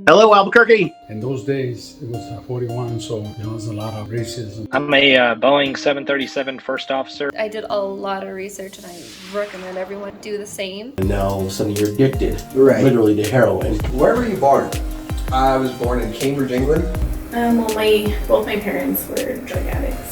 Hello, Albuquerque. In those days, it was 41, so there was a lot of racism. I'm a Boeing 737 first officer. I did a lot of research and I recommend everyone do the same. And now suddenly you're addicted, literally to heroin. Where were you born? I was born in Cambridge, England. Both my parents were drug addicts.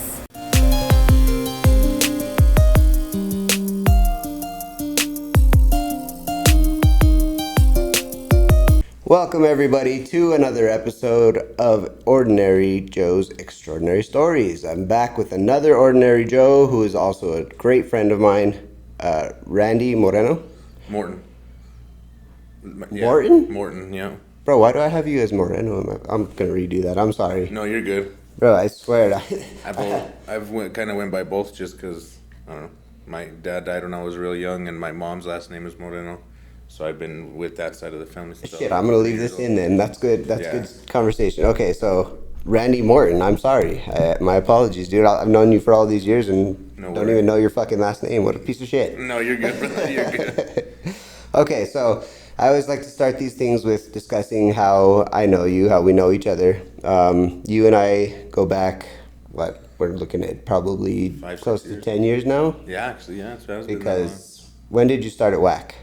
Welcome everybody to another episode of Ordinary Joe's Extraordinary Stories. I'm back with another Ordinary Joe who is also a great friend of mine, Randy Morton. Morton. Yeah. Morton? Morton, yeah. Bro, why do I have you as Moreno? I'm gonna redo that. I'm sorry. No, you're good. Bro, I swear. I've kind of went by both just because, I don't know, my dad died when I was real young and my mom's last name is Moreno. So I've been with that side of the family. Shit, I'm gonna leave this in then. That's good. That's good conversation. Okay, so Randy Morton. I'm sorry. My apologies, dude. I've known you for all these years and don't even know your fucking last name. What a piece of shit. No, you're good, brother. You're good. Okay, so I always like to start these things with discussing how I know you, how we know each other. You and I go back, we're looking at probably 5, close 6 to years. 10 years now? Yeah, actually, yeah. So that's Because when did you start at WAC?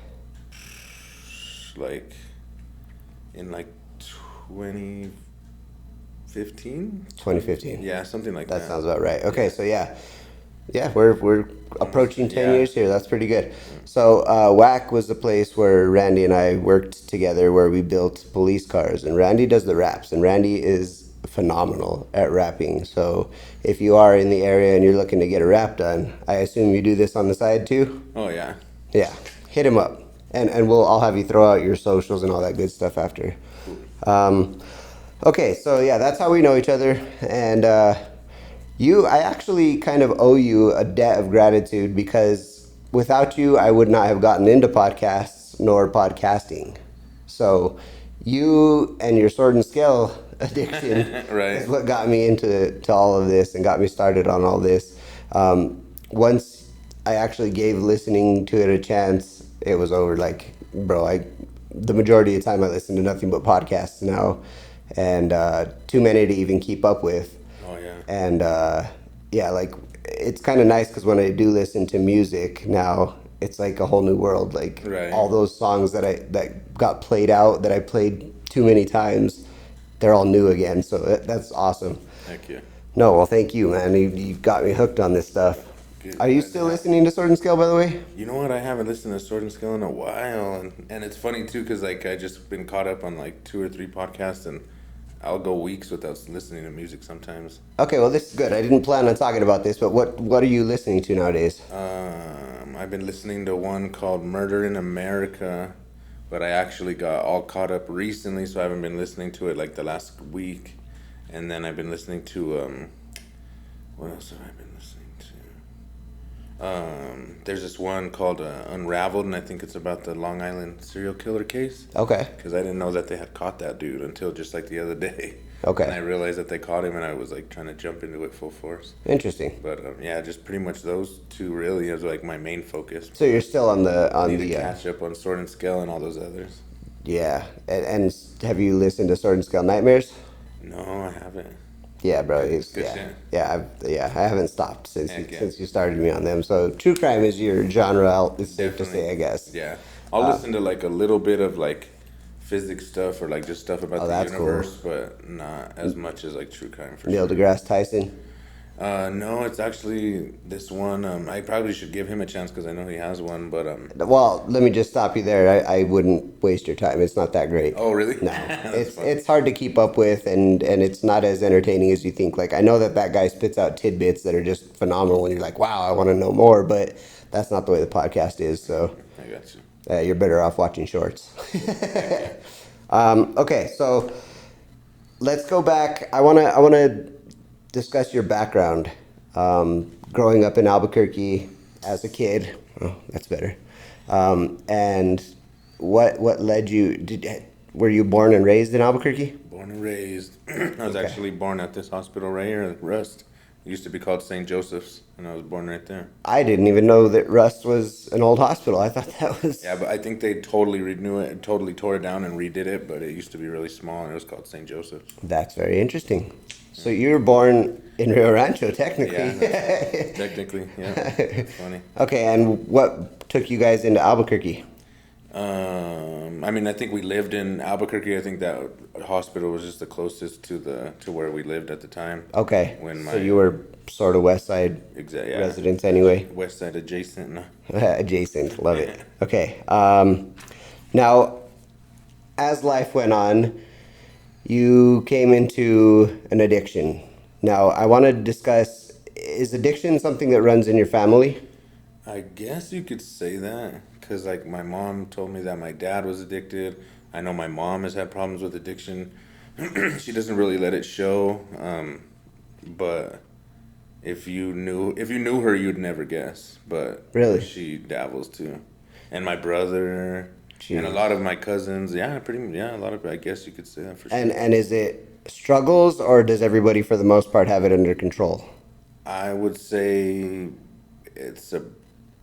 like in 2015? 2015. Yeah, something like that. That sounds about right. Okay, so yeah, we're approaching 10 years here. That's pretty good. So WAC was the place where Randy and I worked together, where we built police cars. And Randy does the raps, and Randy is phenomenal at rapping. So if you are in the area and you're looking to get a rap done, I assume you do this on the side too? Oh, yeah. Yeah, hit him up. And I'll have you throw out your socials and all that good stuff after. Okay, so yeah, that's how we know each other. And I actually kind of owe you a debt of gratitude, because without you, I would not have gotten into podcasts nor podcasting. So you and your sword and scale addiction is what got me into all of this and got me started on all this. Once I actually gave listening to it a chance, it was over. Like, bro, the majority of the time I listen to nothing but podcasts now, and too many to even keep up with. Oh, yeah. And like, it's kind of nice because when I do listen to music now, it's like a whole new world. Like, all those songs that got played out, that I played too many times, they're all new again. So that's awesome. Thank you. No, well, thank you, man. You got me hooked on this stuff. Good. Are you still listening to Sword and Scale, by the way? You know what? I haven't listened to Sword and Scale in a while, and it's funny too, because I just been caught up on 2 or 3 podcasts, and I'll go weeks without listening to music sometimes. Okay, well, this is good. I didn't plan on talking about this, but what are you listening to nowadays? I've been listening to one called Murder in America, but I actually got all caught up recently, so I haven't been listening to it the last week. And then I've been listening to what else have I been listening to? There's this one called Unraveled, and I think it's about the Long Island serial killer case. Okay. Because I didn't know that they had caught that dude until just the other day. Okay. And I realized that they caught him, and I was trying to jump into it full force. Interesting. But yeah, just pretty much those 2 really is my main focus. So you're still on the catch up on Sword and Scale and all those others. Yeah, and have you listened to Sword and Scale Nightmares? No, I haven't. Yeah, bro. I haven't stopped since you started me on them. So true crime is your genre. It's safe to say, I guess. Yeah, I'll listen to a little bit of physics stuff or just stuff about the universe, but not as much as true crime. For Neil deGrasse Tyson. No, it's actually this one. I probably should give him a chance because I know he has one. But well, let me just stop you there. I wouldn't waste your time. It's not that great. Oh, really? No, it's hard to keep up with, and it's not as entertaining as you think. I know that guy spits out tidbits that are just phenomenal, and you're like, wow, I want to know more. But that's not the way the podcast is. So I got you. You're better off watching shorts. Okay, so let's go back. I wanna discuss your background, growing up in Albuquerque as a kid. Oh, that's better. And what led you? Were you born and raised in Albuquerque? Born and raised. I was actually born at this hospital right here, Rust, It used to be called St. Joseph's, and I was born right there. I didn't even know that Rust was an old hospital. I thought that was... Yeah, but I think they totally renewed it, totally tore it down and redid it, but it used to be really small, and it was called St. Joseph's. That's very interesting. So you were born in Rio Rancho, technically. Yeah, technically, yeah. That's funny. Okay, and what took you guys into Albuquerque? I mean, I think we lived in Albuquerque. I think that hospital was just the closest to where we lived at the time. Okay, When so you were sort of West Side yeah, residents anyway? West Side adjacent. No. Adjacent, love it. Okay, now, as life went on, you came into an addiction. Now, I want to discuss, is addiction something that runs in your family? I guess you could say that, because like my mom told me that my dad was addicted. I know my mom has had problems with addiction. She doesn't really let it show, but if you knew her, you'd never guess. But Really? she dabbles too, and my brother Jeez. and a lot of my cousins. Yeah, a lot of. I guess you could say that for sure. And is it struggles, or does everybody for the most part have it under control? I would say it's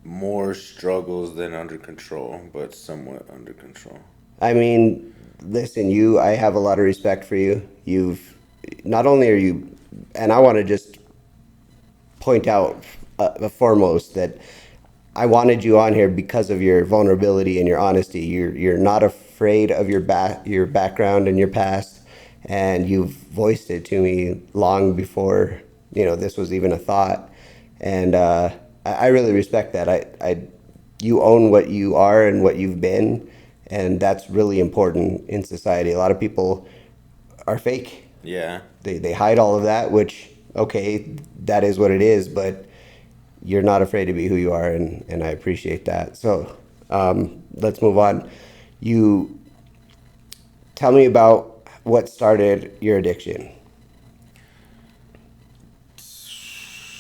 more struggles than under control, but somewhat under control. I mean, listen, I have a lot of respect for you. Not only are you, and I want to just point out foremost that I wanted you on here because of your vulnerability and your honesty. You're not afraid of your background and your past, and you've voiced it to me long before this was even a thought. And I really respect that. You own what you are and what you've been, and that's really important in society. A lot of people are fake. Yeah. They hide all of that, which, okay, that is what it is, but you're not afraid to be who you are, and I appreciate that. So let's move on. You tell me about what started your addiction.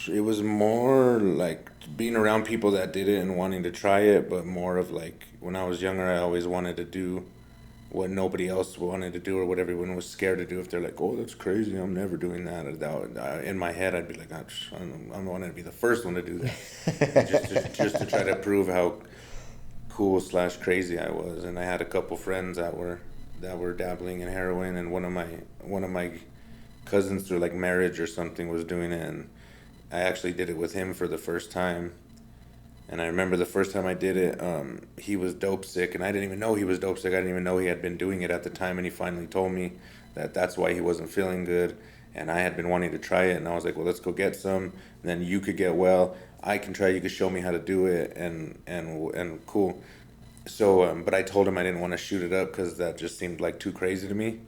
It was more like being around people that did it and wanting to try it, but more of like when I was younger, I always wanted to do what nobody else wanted to do or what everyone was scared to do. If they're like, "Oh, that's crazy, I'm never doing that," in my head, I'd be like, "I'm wanting to be the first one to do that," just to try to prove how cool / crazy I was. And I had a couple friends that were dabbling in heroin, and one of my cousins through like marriage or something was doing it, and I actually did it with him for the first time. And I remember the first time I did it, he was dope sick, and I didn't even know he was dope sick. I didn't even know he had been doing it at the time, and he finally told me that that's why he wasn't feeling good. And I had been wanting to try it, and I was like, well, let's go get some, and then you could get well. I can try, you could show me how to do it, and cool. So, but I told him I didn't want to shoot it up because that just seemed like too crazy to me.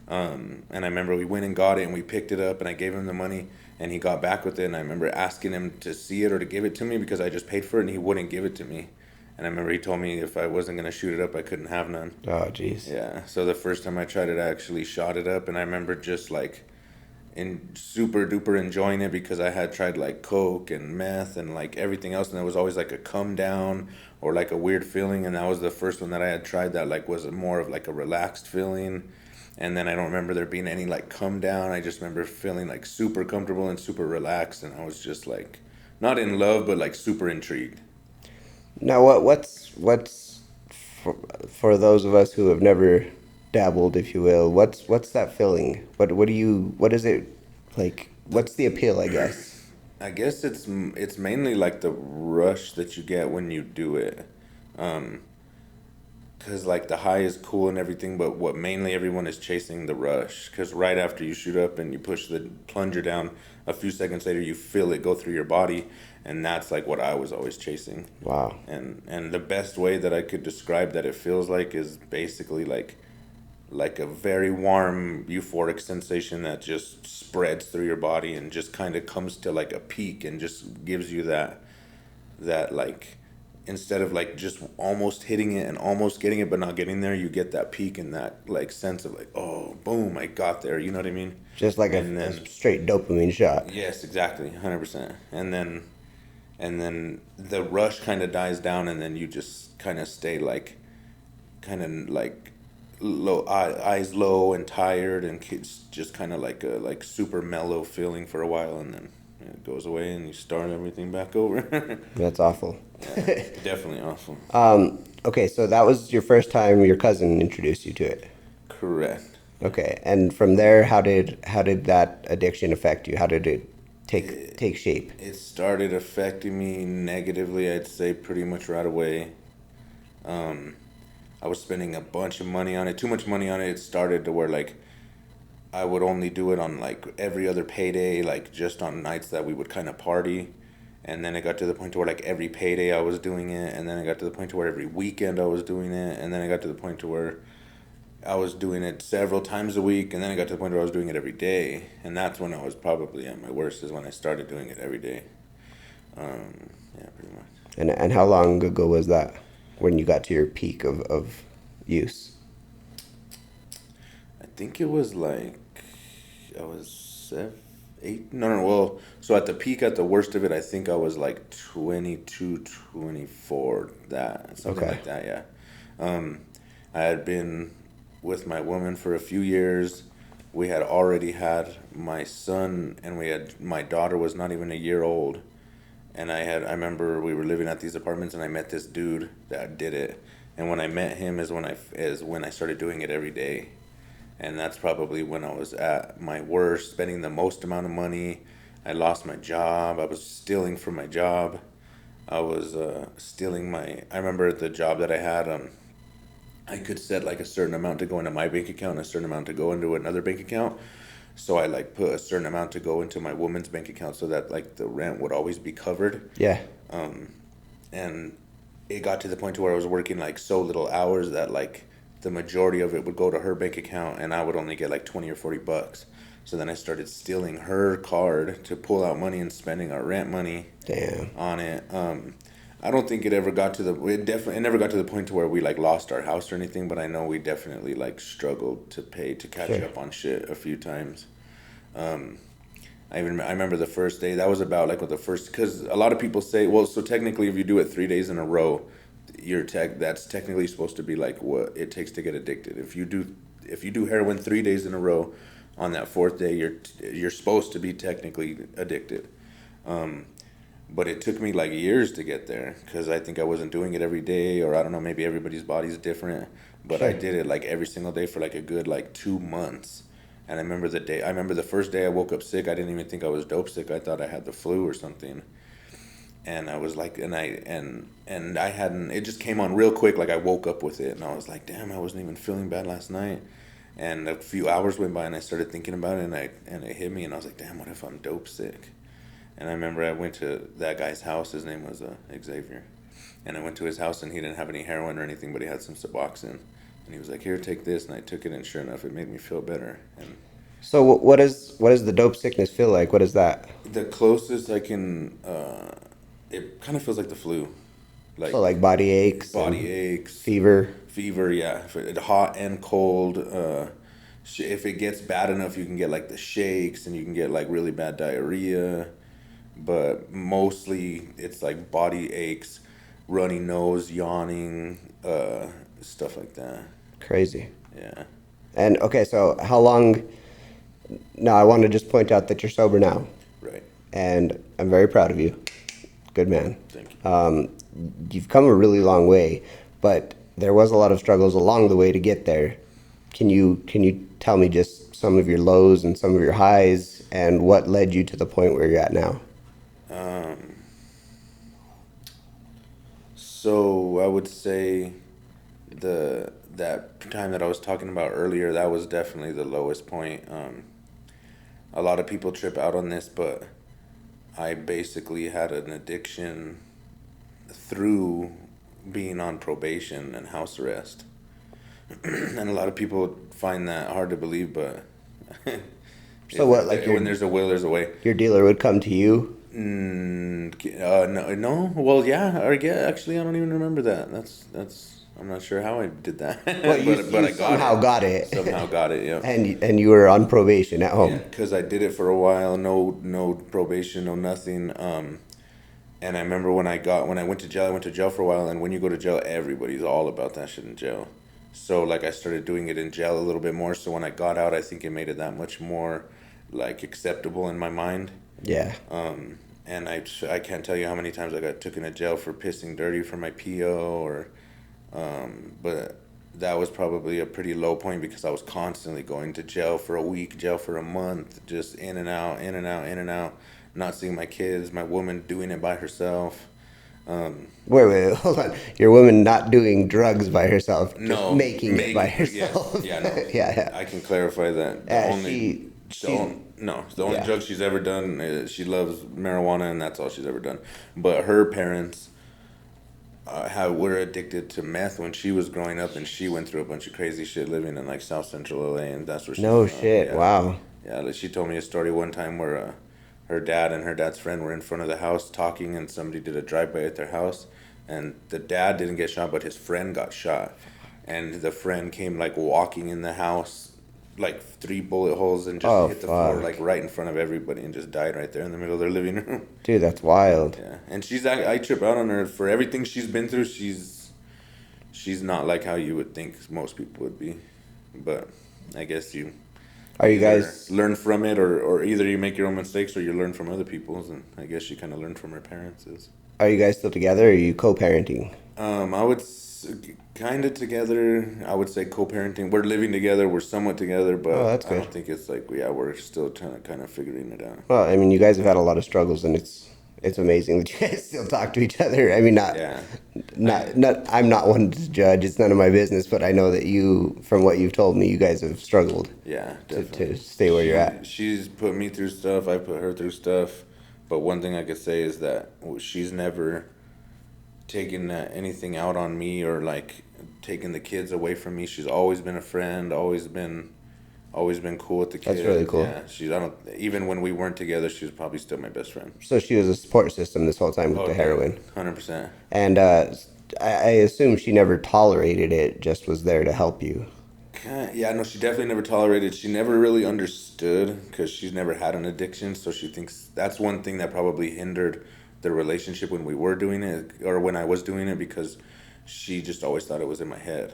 And I remember we went and got it, and we picked it up, and I gave him the money, and he got back with it. And I remember asking him to see it or to give it to me because I just paid for it, and he wouldn't give it to me. And I remember he told me if I wasn't going to shoot it up, I couldn't have none. Oh, jeez. Yeah. So the first time I tried it, I actually shot it up, and I remember just like in super duper enjoying it because I had tried like coke and meth and like everything else, and there was always like a come down or like a weird feeling, and that was the first one that I had tried that like was more of like a relaxed feeling. And then I don't remember there being any like come down. I just remember feeling like super comfortable and super relaxed, and I was just like not in love but like super intrigued. Now, what's for those of us who have never dabbled, if you will, what's that feeling? What is it like? What's the appeal, I guess? I guess it's mainly like the rush that you get when you do it. Because like the high is cool and everything, but what mainly everyone is chasing the rush. Because right after you shoot up and you push the plunger down, a few seconds later you feel it go through your body, and that's like what I was always chasing. Wow. And the best way that I could describe that it feels like is basically like a very warm euphoric sensation that just spreads through your body and just kind of comes to like a peak and just gives you that like, instead of like just almost hitting it and almost getting it but not getting there, you get that peak and that like sense of like, oh, boom, I got there. You know what I mean? Just like a straight dopamine shot. Yes, exactly, 100%. And then the rush kind of dies down, and then you just kind of stay like, kind of like low, eyes low and tired, and it's just kind of like a like super mellow feeling for a while, and it goes away and you start everything back over. That's awful. Yeah, definitely awful. Okay, so that was your first time your cousin introduced you to it. Correct. Okay, and from there, how did that addiction affect you? How did it take shape? It started affecting me negatively, I'd say, pretty much right away. I was spending a bunch of money on it, too much money on it. It started to where, like, I would only do it on, like, every other payday, like, just on nights that we would kind of party. And then it got to the point to where, like, every payday I was doing it. And then it got to the point to where every weekend I was doing it. And then it got to the point to where I was doing it several times a week. And then it got to the point where I was doing it every day. And that's when I was probably at my worst, is when I started doing it every day. Yeah, pretty much. And how long ago was that when you got to your peak of use? I think it was like, I was 8, no, well, so at the peak, at the worst of it, I think I was like 22, 24, something Okay. like that, yeah. I had been with my woman for a few years. We had already had my son, and my daughter was not even a year old. And I remember we were living at these apartments, and I met this dude that did it. And when I met him is when I started doing it every day. And that's probably when I was at my worst, spending the most amount of money. I lost my job. I was stealing from my job. I was stealing I remember the job that I had, I could set like a certain amount to go into my bank account and a certain amount to go into another bank account. So I like put a certain amount to go into my woman's bank account so that like the rent would always be covered. Yeah. And it got to the point to where I was working like so little hours that like the majority of it would go to her bank account and I would only get like 20 or 40 bucks. So then I started stealing her card to pull out money and spending our rent money. Damn. On it. I don't think it ever got to it never got to the point to where we like lost our house or anything, but I know we definitely like struggled to catch Sure. up on shit a few times. I remember the first day, that was about like because a lot of people say, well, so technically if you do it 3 days in a row, that's technically supposed to be like what it takes to get addicted. If you do heroin 3 days in a row, on that fourth day you're supposed to be technically addicted. But it took me like years to get there because I think I wasn't doing it every day, or I don't know, maybe everybody's body's different. But Sure. I did it like every single day for like a good like 2 months. And I remember the first day I woke up sick. I didn't even think I was dope sick. I thought I had the flu or something. And I was like, and I hadn't. It just came on real quick. Like I woke up with it, and I was like, damn, I wasn't even feeling bad last night. And a few hours went by, and I started thinking about it, and it hit me, and I was like, damn, what if I'm dope sick? And I remember I went to that guy's house. His name was Xavier. And I went to his house, and he didn't have any heroin or anything, but he had some Suboxone. And he was like, here, take this. And I took it, and sure enough, it made me feel better. And So what does the dope sickness feel like? What is that? the closest I can, it kind of feels like the flu. So like body aches, fever. Fever, yeah. Hot and cold. If it gets bad enough, you can get like the shakes, and you can get like really bad diarrhea. But mostly it's like body aches, runny nose, yawning, stuff like that. Crazy. Yeah. And okay, so how long? Now I want to just point out that you're sober now, Right. and I'm very proud of you. Good man. Thank you. You've come a really long way, but there was a lot of struggles along the way to get there. Can you tell me just some of your lows and some of your highs, and what led you to the point where you're at now? So I would say that time that I was talking about earlier, that was definitely the lowest point. A lot of people trip out on this, but I basically had an addiction through being on probation and house arrest. And a lot of people find that hard to believe, but So what, like when there's a will, there's a way. Your dealer would come to you? No. Well, yeah. Or yeah. Actually, I don't even remember that. That's. I'm not sure how I did that. Well, but I somehow got it. Somehow got it. Yeah. And you were on probation at home. Because I did it for a while. No probation. No nothing. And I remember when I went to jail. I went to jail for a while. And when you go to jail, everybody's all about that shit in jail. So like I started doing it in jail a little bit more. So when I got out, I think it made it that much more like acceptable in my mind. Yeah. And I can't tell you how many times I got taken to jail for pissing dirty for my PO, or but that was probably a pretty low point because I was constantly going to jail for a week, jail for a month, just in and out, in and out, in and out, not seeing my kids, my woman doing it by herself. Wait, hold on. Your woman not doing drugs by herself, just No, making it by herself. Yes, yeah, no, Yeah. I can clarify that. The only yeah. drug she's ever done is she loves marijuana, and that's all she's ever done. But her parents were addicted to meth when she was growing up, and she went through a bunch of crazy shit living in like South Central LA, and that's where she's No from. shit. Yeah. Wow. Yeah, like she told me a story one time where her dad and her dad's friend were in front of the house talking, and somebody did a drive-by at their house, and the dad didn't get shot, but his friend got shot, and the friend came like walking in the house, like 3 bullet holes, and just hit the floor like right in front of everybody, and just died right there in the middle of their living room. Dude, that's wild. Yeah, and I trip out on her for everything she's been through. She's not like how you would think most people would be, but I guess Are you guys learn from it, or either you make your own mistakes or you learn from other people's, and I guess she kind of learned from her parents. Are you guys still together, or are you co-parenting? I would kind of together. I would say co-parenting. We're living together. We're somewhat together, but that's I good. don't think it's like we're still trying to kind of figuring it out. Well, I mean, you guys have had a lot of struggles, and it's amazing that you guys still talk to each other. I mean, I'm not one to judge. It's none of my business, but I know that from what you've told me, you guys have struggled. Yeah, to stay where you're at. She's put me through stuff. I put her through stuff. But one thing I could say is that she's never taken anything out on me, or like taken the kids away from me. She's always been a friend. Always been cool with the kids. That's really cool. Yeah, even when we weren't together, she was probably still my best friend. So she was a support system this whole time with the heroin. 100%. And I assume she never tolerated it, just was there to help you. Yeah, no, she definitely never tolerated. She never really understood because she's never had an addiction. So she thinks that's one thing that probably hindered the relationship when we were doing it, or when I was doing it, because she just always thought it was in my head.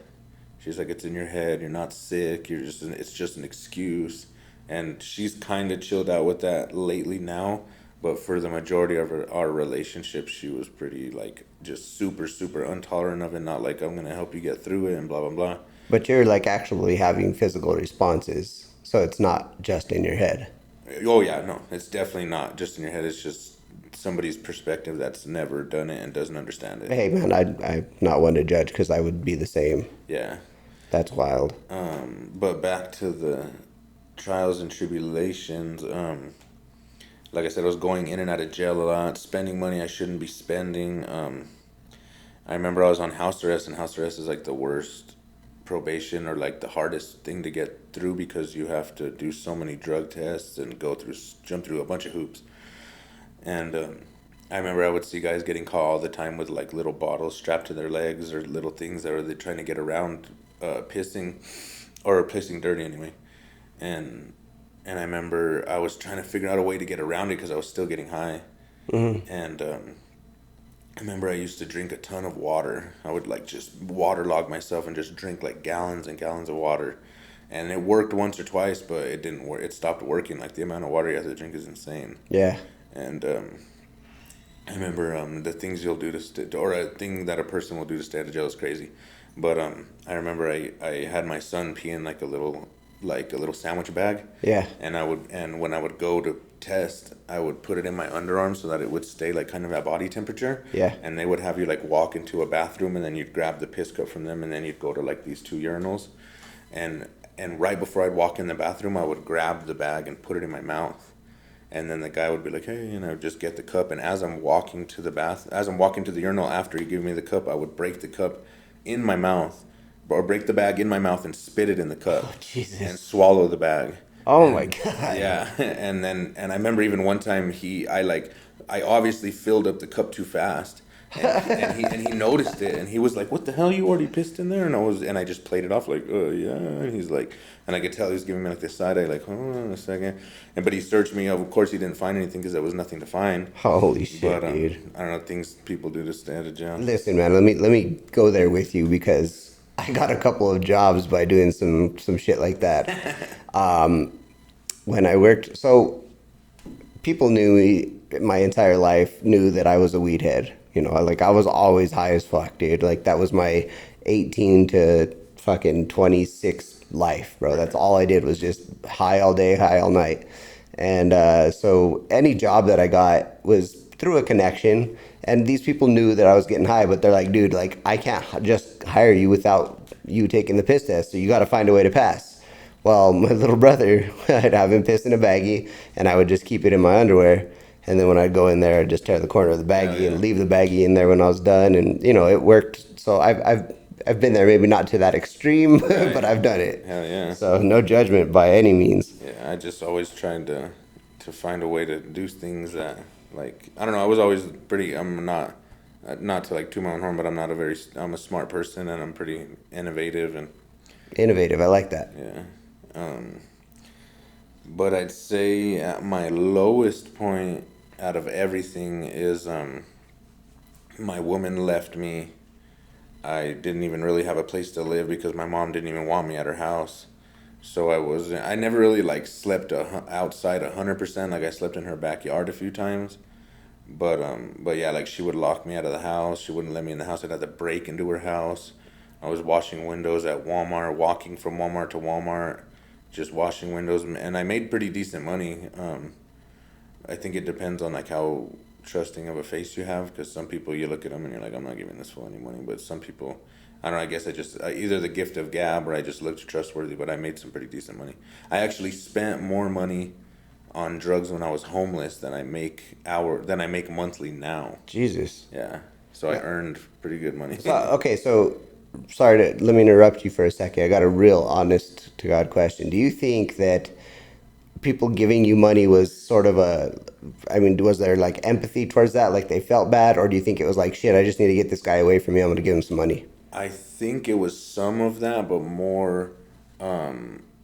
She's like, it's in your head. You're not sick. It's just an excuse. And she's kind of chilled out with that lately now. But for the majority of our relationship, she was pretty like just super, super intolerant of it. Not like, I'm going to help you get through it and blah, blah, blah. But you're like actually having physical responses, so it's not just in your head. Oh yeah, no, it's definitely not just in your head. It's just somebody's perspective that's never done it and doesn't understand it. Hey man, I'm not one to judge because I would be the same. Yeah. That's wild. But back to the trials and tribulations. Like I said, I was going in and out of jail a lot, spending money I shouldn't be spending. I remember I was on house arrest, and house arrest is like the worst probation, or like the hardest thing to get through, because you have to do so many drug tests and jump through a bunch of hoops. And I remember I would see guys getting caught all the time with like little bottles strapped to their legs, or little things that they're trying to get around pissing dirty anyway. And I remember I was trying to figure out a way to get around it because I was still getting high. Mm-hmm. And I remember I used to drink a ton of water. I would like just waterlog myself and just drink like gallons and gallons of water. And it worked once or twice, but it didn't work. It stopped working. Like the amount of water you have to drink is insane. Yeah. And I remember the things you'll do or a thing that a person will do to stay out of jail is crazy. But I remember I had my son pee in like a little sandwich bag. Yeah. And when I would go to test, I would put it in my underarm so that it would stay like kind of at body temperature. Yeah. And they would have you like walk into a bathroom, and then you'd grab the piss cup from them, and then you'd go to like these 2 urinals, and right before I'd walk in the bathroom, I would grab the bag and put it in my mouth. And then the guy would be like, hey, and I would just get the cup. And as I'm walking to the urinal after he gave me the cup, I would break the cup in my mouth, or break the bag in my mouth and spit it in the cup. Oh, Jesus. And swallow the bag. Oh my God. Yeah. And I remember even one time I obviously filled up the cup too fast. And he noticed it, and he was like, what the hell, you already pissed in there? And I just played it off like, yeah. And he's like, and I could tell he was giving me like this side eye, like, hold on a second. But he searched me. Of course, he didn't find anything because there was nothing to find. Holy shit, dude. I don't know, things people do to stay out of jail. Listen, man, let me go there with you, because I got a couple of jobs by doing some shit like that. When I worked, so people knew me my entire life, knew that I was a weed head. You know, like I was always high as fuck, dude. Like that was my 18 to fucking 26 life, bro. That's all I did was just high all day, high all night. And so any job that I got was through a connection. And these people knew that I was getting high, but they're like, dude, like I can't just hire you without you taking the piss test. So you got to find a way to pass. Well, my little brother, I'd have him piss in a baggie, and I would just keep it in my underwear. And then when I'd go in there, I'd just tear the corner of the baggie and leave the baggie in there when I was done. And, you know, it worked. So I've been there, maybe not to that extreme, but I've done it. Hell yeah. So no judgment by any means. Yeah, I just always tried to find a way to do things that, like, I don't know, I was always pretty, I'm not to like toot my own horn, but I'm a smart person, and I'm pretty innovative. And Innovative, I like that. yeah. But I'd say at my lowest point out of everything is my woman left me. I didn't even really have a place to live because my mom didn't even want me at her house. So I never really like slept outside 100%. Like I slept in her backyard a few times. But yeah, like she would lock me out of the house. She wouldn't let me in the house. I'd have to break into her house. I was washing windows at Walmart, walking from Walmart to Walmart, just washing windows, and I made pretty decent money. I think it depends on like how trusting of a face you have, because some people you look at them and you're like, I'm not giving this fool any money. But some people, I don't know. I guess I just either the gift of gab or I just looked trustworthy. But I made some pretty decent money. I actually spent more money on drugs when I was homeless than I make monthly now. Jesus. Yeah. So I earned pretty good money. Okay, so let me interrupt you for a second. I got a real honest to God question. Do you think that people giving you money was sort of was there like empathy towards that? Like they felt bad? Or do you think it was like, shit, I just need to get this guy away from me. I'm going to give him some money? I think it was some of that, but more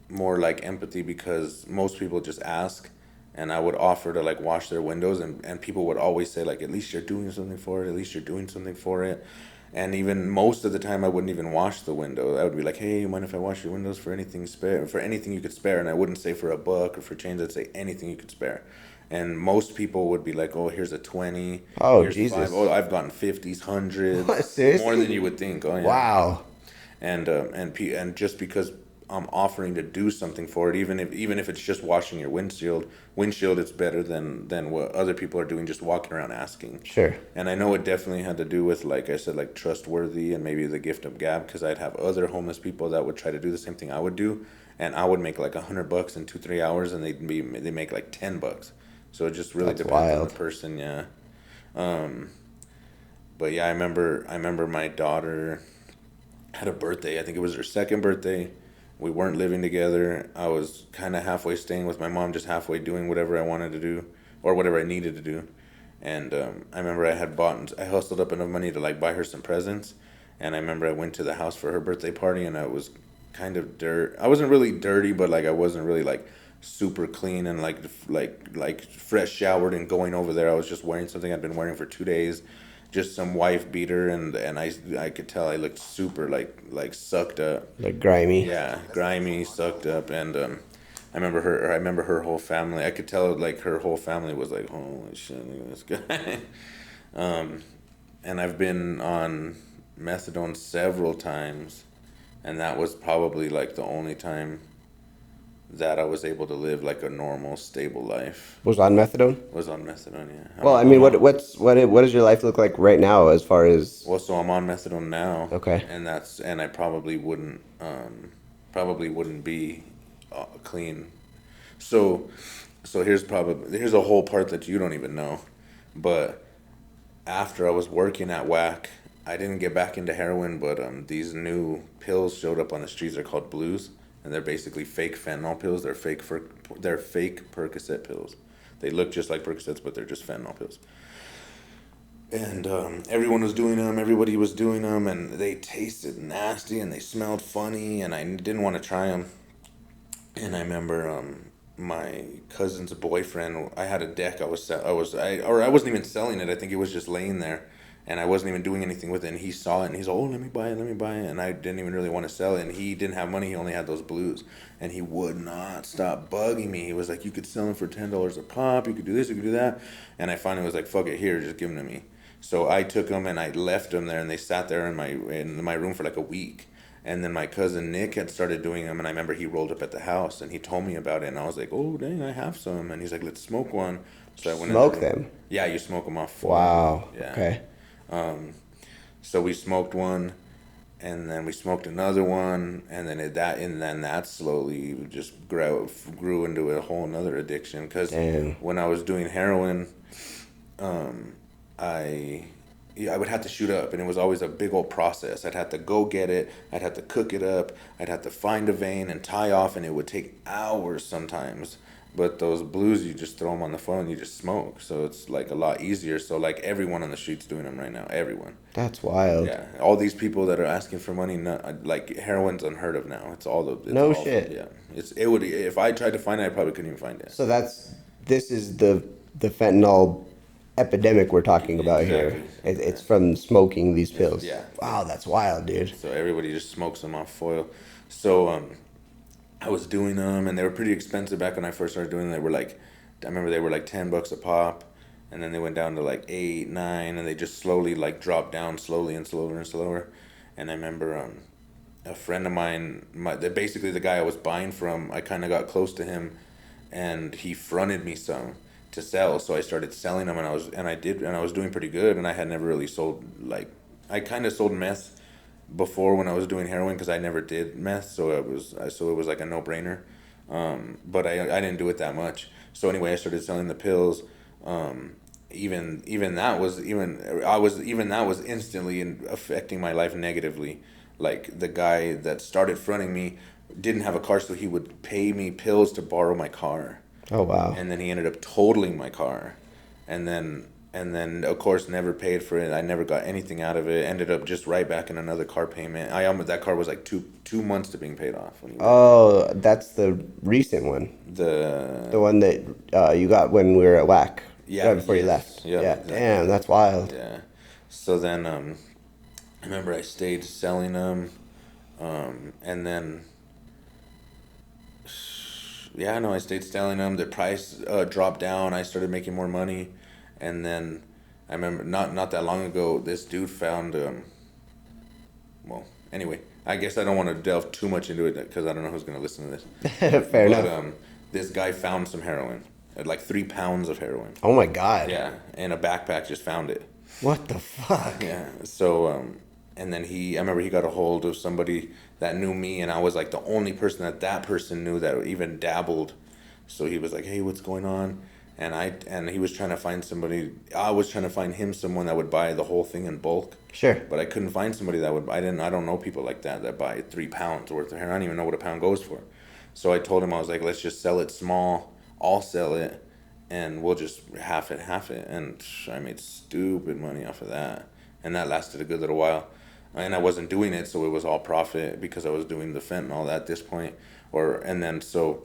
like empathy, because most people just ask, and I would offer to like wash their windows, and people would always say like, at least you're doing something for it, at least you're doing something for it. And even most of the time I wouldn't even wash the window. I would be like, hey, you mind if I wash your windows for anything you could spare? And I wouldn't say for $1 or for change. I'd say anything you could spare. And most people would be like, oh, here's a 20. Oh, here's Jesus. 5. Oh, I've gotten 50s, 100s. What, seriously? More than you would think. Oh, yeah. Wow. And just because I'm offering to do something for it, even if it's just washing your windshield, it's better than what other people are doing, just walking around asking. Sure. And I know it definitely had to do with, like I said, like trustworthy and maybe the gift of gab, because I'd have other homeless people that would try to do the same thing I would do, and I would make like $100 in 2-3 hours, and they make like $10. So it just really depends on the person. Yeah. But yeah, I remember my daughter had a birthday. I think it was her second birthday. We weren't living together. I was kind of halfway staying with my mom, just halfway doing whatever I wanted to do or whatever I needed to do. And I remember I hustled up enough money to like buy her some presents. And I remember I went to the house for her birthday party, and I was kind of I wasn't really dirty, but like I wasn't really like super clean and like fresh showered and going over there. I was just wearing something I'd been wearing for 2 days. Just some wife beater, and I could tell I looked super like sucked up, like grimy. Yeah, grimy, sucked up, and I remember her whole family. I could tell like her whole family was like, holy shit, look at this guy. And I've been on methadone several times, and that was probably like the only time that I was able to live like a normal, stable life. Was on methadone? Was on methadone, yeah. Well, I mean, what does your life look like right now as far as? Well, so I'm on methadone now. Okay. And I probably wouldn't be clean. So here's a whole part that you don't even know, but after I was working at WAC, I didn't get back into heroin, but these new pills showed up on the streets. They're called blues. And they're basically fake fentanyl pills. They're fake Percocet pills. They look just like Percocets, but they're just fentanyl pills. And everyone was doing them. Everybody was doing them, and they tasted nasty and they smelled funny. And I didn't want to try them. And I remember my cousin's boyfriend. I had a deck. I wasn't even selling it. I think it was just laying there. and I wasn't even doing anything with it. And he saw it, and he's like, "Oh, let me buy it, let me buy it." And I didn't even really want to sell it. And he didn't have money; he only had those blues, and he would not stop bugging me. He was like, "You could sell them for $10 a pop. You could do this, you could do that." And I finally was like, "Fuck it, here, just give them to me." So I took them and I left them there, and they sat there in my room for like a week. And then my cousin Nick had started doing them, and I remember he rolled up at the house and he told me about it, and I was like, "Oh dang, I have some." And he's like, "Let's smoke one." So I went Smoke in there. them? Yeah, you smoke them off. Wow. Yeah. Okay. So we smoked one, and then we smoked another one, and then that slowly just grew into a whole nother addiction. Because when I was doing heroin, I would have to shoot up, and it was always a big old process. I'd have to go get it, I'd have to cook it up, I'd have to find a vein and tie off, and it would take hours sometimes. But those blues, you just throw them on the phone, you just smoke. So it's like a lot easier. So like everyone on the street's doing them right now. Everyone. That's wild. Yeah. All these people that are asking for money, like heroin's unheard of now. It's all the. It's No all, shit. Yeah. It would, if I tried to find it, I probably couldn't even find it. So this is the fentanyl epidemic we're talking about here. It's from smoking these pills. Yeah. Wow, that's wild, dude. So everybody just smokes them off foil. So I was doing them, and they were pretty expensive back when I first started doing them. They were like, I remember they were like $10 a pop, and then they went down to like 8, 9, and they just slowly like dropped down slowly and slower and slower. And I remember a friend of mine, basically the guy I was buying from, I kind of got close to him, and he fronted me some to sell. So I started selling them, and I was doing pretty good, and I had never really sold, like, I kind of sold meth before when I was doing heroin, because I never did meth, so it was like a no-brainer. But I didn't do it that much. So anyway, I started selling the pills. Even that was instantly affecting my life negatively. Like, the guy that started fronting me didn't have a car, so he would pay me pills to borrow my car. Oh wow. And then he ended up totaling my car, and then of course never paid for it. I never got anything out of it. Ended up just right back in another car payment. That car was like two months to being paid off. Oh, that's the recent one. The one that you got when we were at WAC. Yeah, Right before you left. Yeah. Exactly. Damn, that's wild. Yeah. So then I remember I stayed selling them, and then. Yeah, no, I stayed selling them. The price dropped down. I started making more money, and then I remember not that long ago, this dude found. Well, anyway, I guess I don't want to delve too much into it because I don't know who's gonna listen to this. Fair enough. This guy found some heroin, like 3 pounds of heroin. Oh my god. Yeah, in a backpack, just found it. What the fuck? Yeah. So and then I remember he got a hold of somebody that knew me, and I was like the only person that person knew that even dabbled. So he was like, "Hey, what's going on?" And he was trying to find somebody. I was trying to find him someone that would buy the whole thing in bulk. Sure. But I couldn't find somebody that would. I don't know people like that buy 3 pounds worth of heroin. I don't even know what a pound goes for. So I told him, I was like, "Let's just sell it small. I'll sell it, and we'll just half it. And I made stupid money off of that, and that lasted a good little while. And I wasn't doing it, so it was all profit because I was doing the fentanyl at this point. So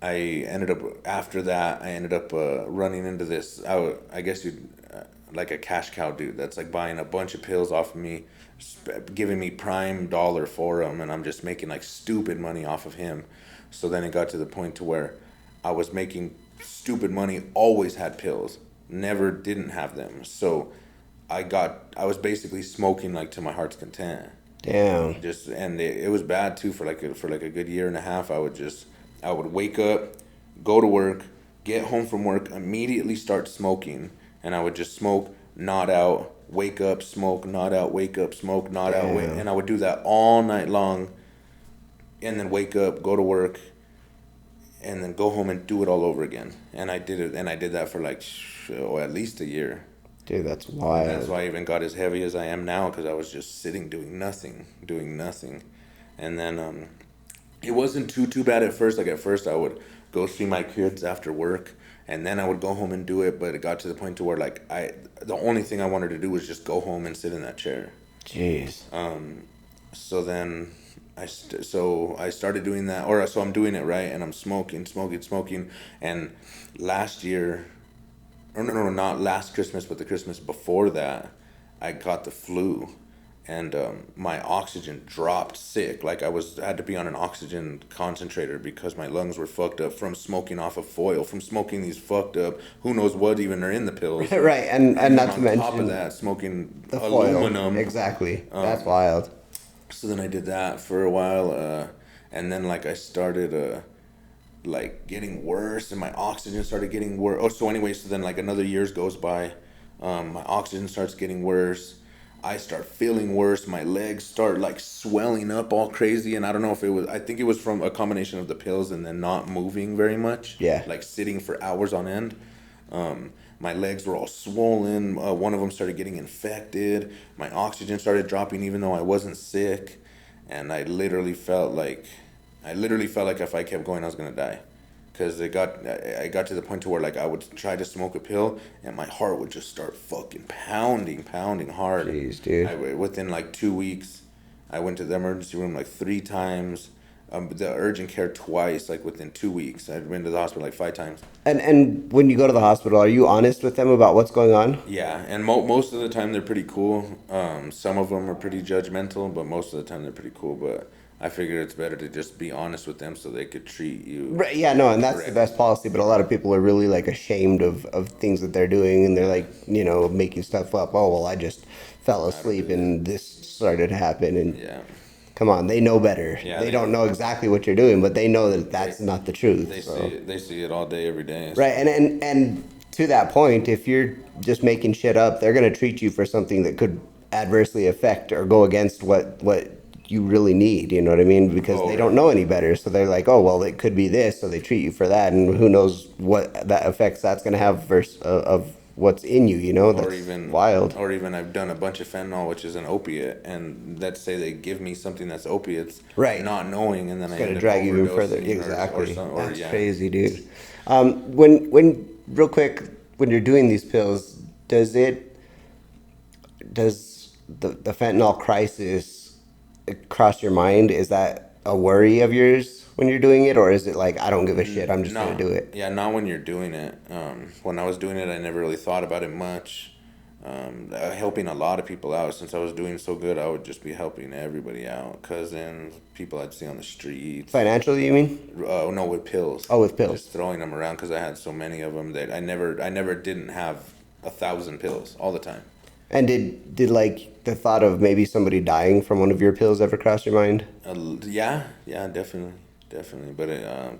I ended up, after that, running into this, I guess you'd, like a cash cow dude that's like buying a bunch of pills off of me, giving me prime dollar for them, and I'm just making like stupid money off of him. So then it got to the point to where I was making stupid money, always had pills, never didn't have them. So I was basically smoking like to my heart's content. Damn. And it was bad too for like a good year and a half. I would wake up, go to work, get home from work, immediately start smoking, and I would just smoke, nod out, wake up, smoke, nod out, wake up, smoke, nod out, and I would do that all night long, and then wake up, go to work, and then go home and do it all over again. And I did it, and I did that for like at least a year. Dude, that's wild. And that's why I even got as heavy as I am now, because I was just sitting doing nothing. And then it wasn't too bad at first. Like at first I would go see my kids after work, and then I would go home and do it. But it got to the point to where like the only thing I wanted to do was just go home and sit in that chair. Jeez. So then I started doing that, so I'm doing it right, and I'm smoking, and last year. Or no, not last Christmas, but the Christmas before that, I got the flu, and my oxygen dropped sick. Like had to be on an oxygen concentrator because my lungs were fucked up from smoking off of foil, from smoking these fucked up, who knows what even are in the pills. Right, and not to mention on top of that, smoking the foil. aluminum. Exactly. That's wild. So then I did that for a while, and then like I started like getting worse, and my oxygen started getting worse. Oh, so anyway, so then like another years goes by, my oxygen starts getting worse. I start feeling worse. My legs start like swelling up all crazy, and I don't know if it was. I think it was from a combination of the pills and then not moving very much. Yeah. Like sitting for hours on end. My legs were all swollen. One of them started getting infected. My oxygen started dropping, even though I wasn't sick, and I literally felt like if I kept going, I was gonna die, because I got to the point to where like I would try to smoke a pill, and my heart would just start fucking pounding hard. Jeez, dude. Within like 2 weeks, I went to the emergency room like 3 times. The urgent care twice, like within 2 weeks. I'd been to the hospital like 5 times. And when you go to the hospital, are you honest with them about what's going on? Yeah, and most of the time they're pretty cool. Some of them are pretty judgmental, but most of the time they're pretty cool. But I figure it's better to just be honest with them so they could treat you. Right, yeah, no, and that's correctly. the best policy, but a lot of people are really like ashamed of things that they're doing, and they're like, making stuff up. Oh, well, I just fell asleep and this started to happen, and Yeah. come on, they know better. Yeah, they they don't know. know exactly what you're doing, but they know that that's not the truth. They see it all day, every day. So. Right, and to that point, if you're just making shit up, they're gonna treat you for something that could adversely affect or go against what you really need. You know what I mean? Because they don't know any better, so they're like, oh well, it could be this, so they treat you for that, and who knows what that effects that's gonna have versus of what's in you. That's or even wild. Or even I've done a bunch of fentanyl, which is an opiate, and let's say they give me something that's opiates, Right. not knowing, and then It's I gonna end up drag you even further. overdosing Exactly. or That's yeah. crazy, dude. When real quick, when you're doing these pills, does the fentanyl crisis cross your mind? Is that a worry of yours when you're doing it, or is it like, I don't give a shit, I'm just gonna do it? Yeah, not when you're doing it. When I was doing it, I never really thought about it much. Helping a lot of people out. Since I was doing so good, I would just be helping everybody out. Cousins, people I'd see on the streets. Financially, you mean? No, with pills. Oh, with pills. Just throwing them around because I had so many of them that I never didn't have 1,000 pills all the time. And did like the thought of maybe somebody dying from one of your pills ever cross your mind? Yeah, definitely. But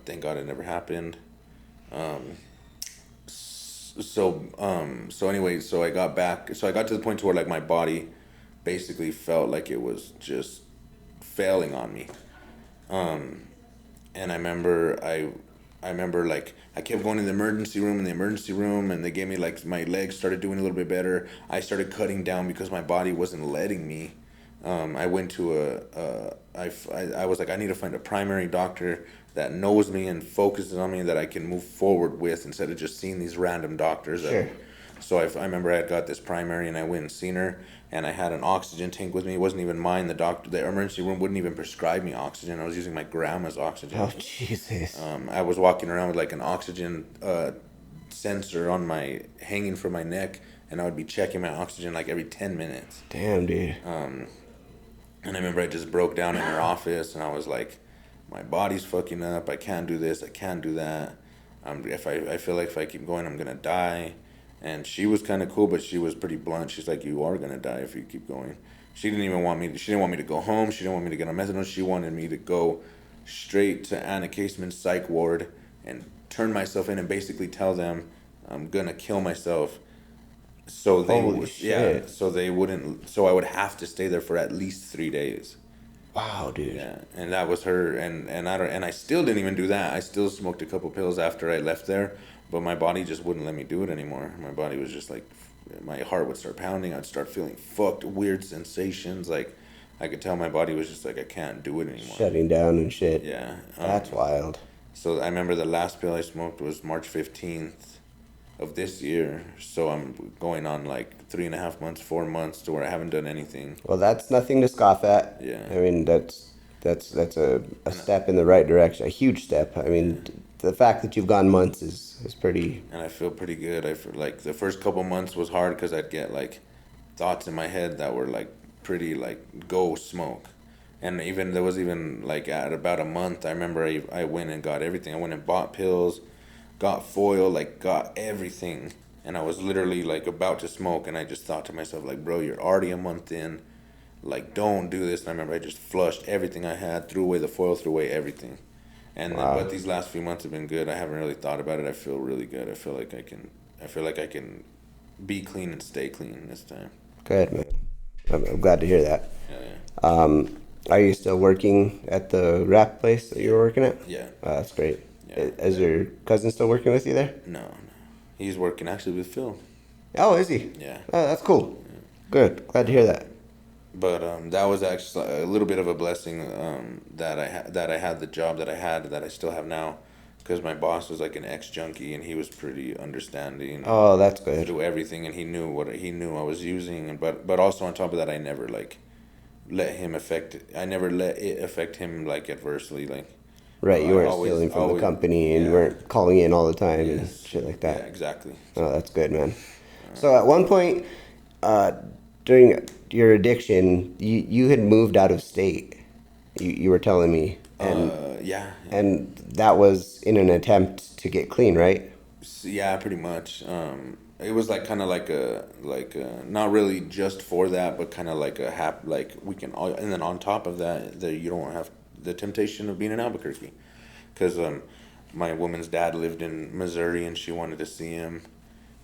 thank God it never happened. So anyway, so I got to the point to where like my body basically felt like it was just failing on me. And I remember like I kept going to the emergency room, and they gave me like, my legs started doing a little bit better. I started cutting down because my body wasn't letting me. I went to I was like, I need to find a primary doctor that knows me and focuses on me, that I can move forward with, instead of just seeing these random doctors. Sure. So I remember I had got this primary, and I went and seen her, and I had an oxygen tank with me. It wasn't even mine. The emergency room wouldn't even prescribe me oxygen. I was using my grandma's oxygen. Oh, Jesus. I was walking around with like an oxygen sensor hanging from my neck, and I would be checking my oxygen like every 10 minutes. Damn, dude. And I remember I just broke down in her office, and I was like, my body's fucking up. I can't do this. I can't do that. I feel like if I keep going, I'm gonna die. And she was kind of cool, but she was pretty blunt. She's like, you are gonna die if you keep going. She didn't want me to go home. She didn't want me to get on methadone. She wanted me to go straight to Anna Caseman's psych ward and turn myself in and basically tell them I'm gonna kill myself. So they so I would have to stay there for at least 3 days. Wow, dude. Yeah, and that was her, and I still didn't even do that. I still smoked a couple pills after I left there, but my body just wouldn't let me do it anymore. My body was just like, my heart would start pounding. I'd start feeling fucked, weird sensations. Like, I could tell my body was just like, I can't do it anymore. Shutting down and shit. Yeah. That's wild. So I remember the last pill I smoked was March 15th of this year. So I'm going on like 3.5 months, 4 months to where I haven't done anything. Well, that's nothing to scoff at. Yeah. I mean, that's a step in the right direction, a huge step. I mean, the fact that you've gone months is pretty. And I feel pretty good. I feel like the first couple months was hard because I'd get like thoughts in my head that were like pretty like go smoke. And even there was even like at about a month, I remember I went and got everything. I went and bought pills, got foil, like got everything. And I was literally like about to smoke, and I just thought to myself like, bro, you're already a month in, like don't do this. And I remember I just flushed everything I had, threw away the foil, threw away everything. And Wow. but these last few months have been good. I haven't really thought about it. I feel really good. I feel like I can be clean and stay clean this time. Good, man. I'm glad to hear that. Yeah. Are you still working at the wrap place that you were working at? Yeah. That's great. Yeah. Is your cousin still working with you there? No. He's working actually with Phil. Oh, is he? Yeah. Oh, that's cool. Good. Glad to hear that. But that was actually a little bit of a blessing that I had the job that I still have now, because my boss was like an ex-junkie, and he was pretty understanding. Oh, that's good. Through everything, and he knew I was using, and but also on top of that, I never like let it affect him like adversely, like. Right, you weren't always- stealing from always- the company, and you yeah. weren't calling in all the time and Yes. shit like Yeah, that. exactly. Oh, that's good, man. So at one point, during your addiction, you had moved out of state. You were telling me, and Yeah. and that was in an attempt to get clean, right? Yeah, pretty much. It was like kind of like a not really just for that, but kind of like a like we can all, and then on top of that, you don't have the temptation of being in Albuquerque, because my woman's dad lived in Missouri, and she wanted to see him,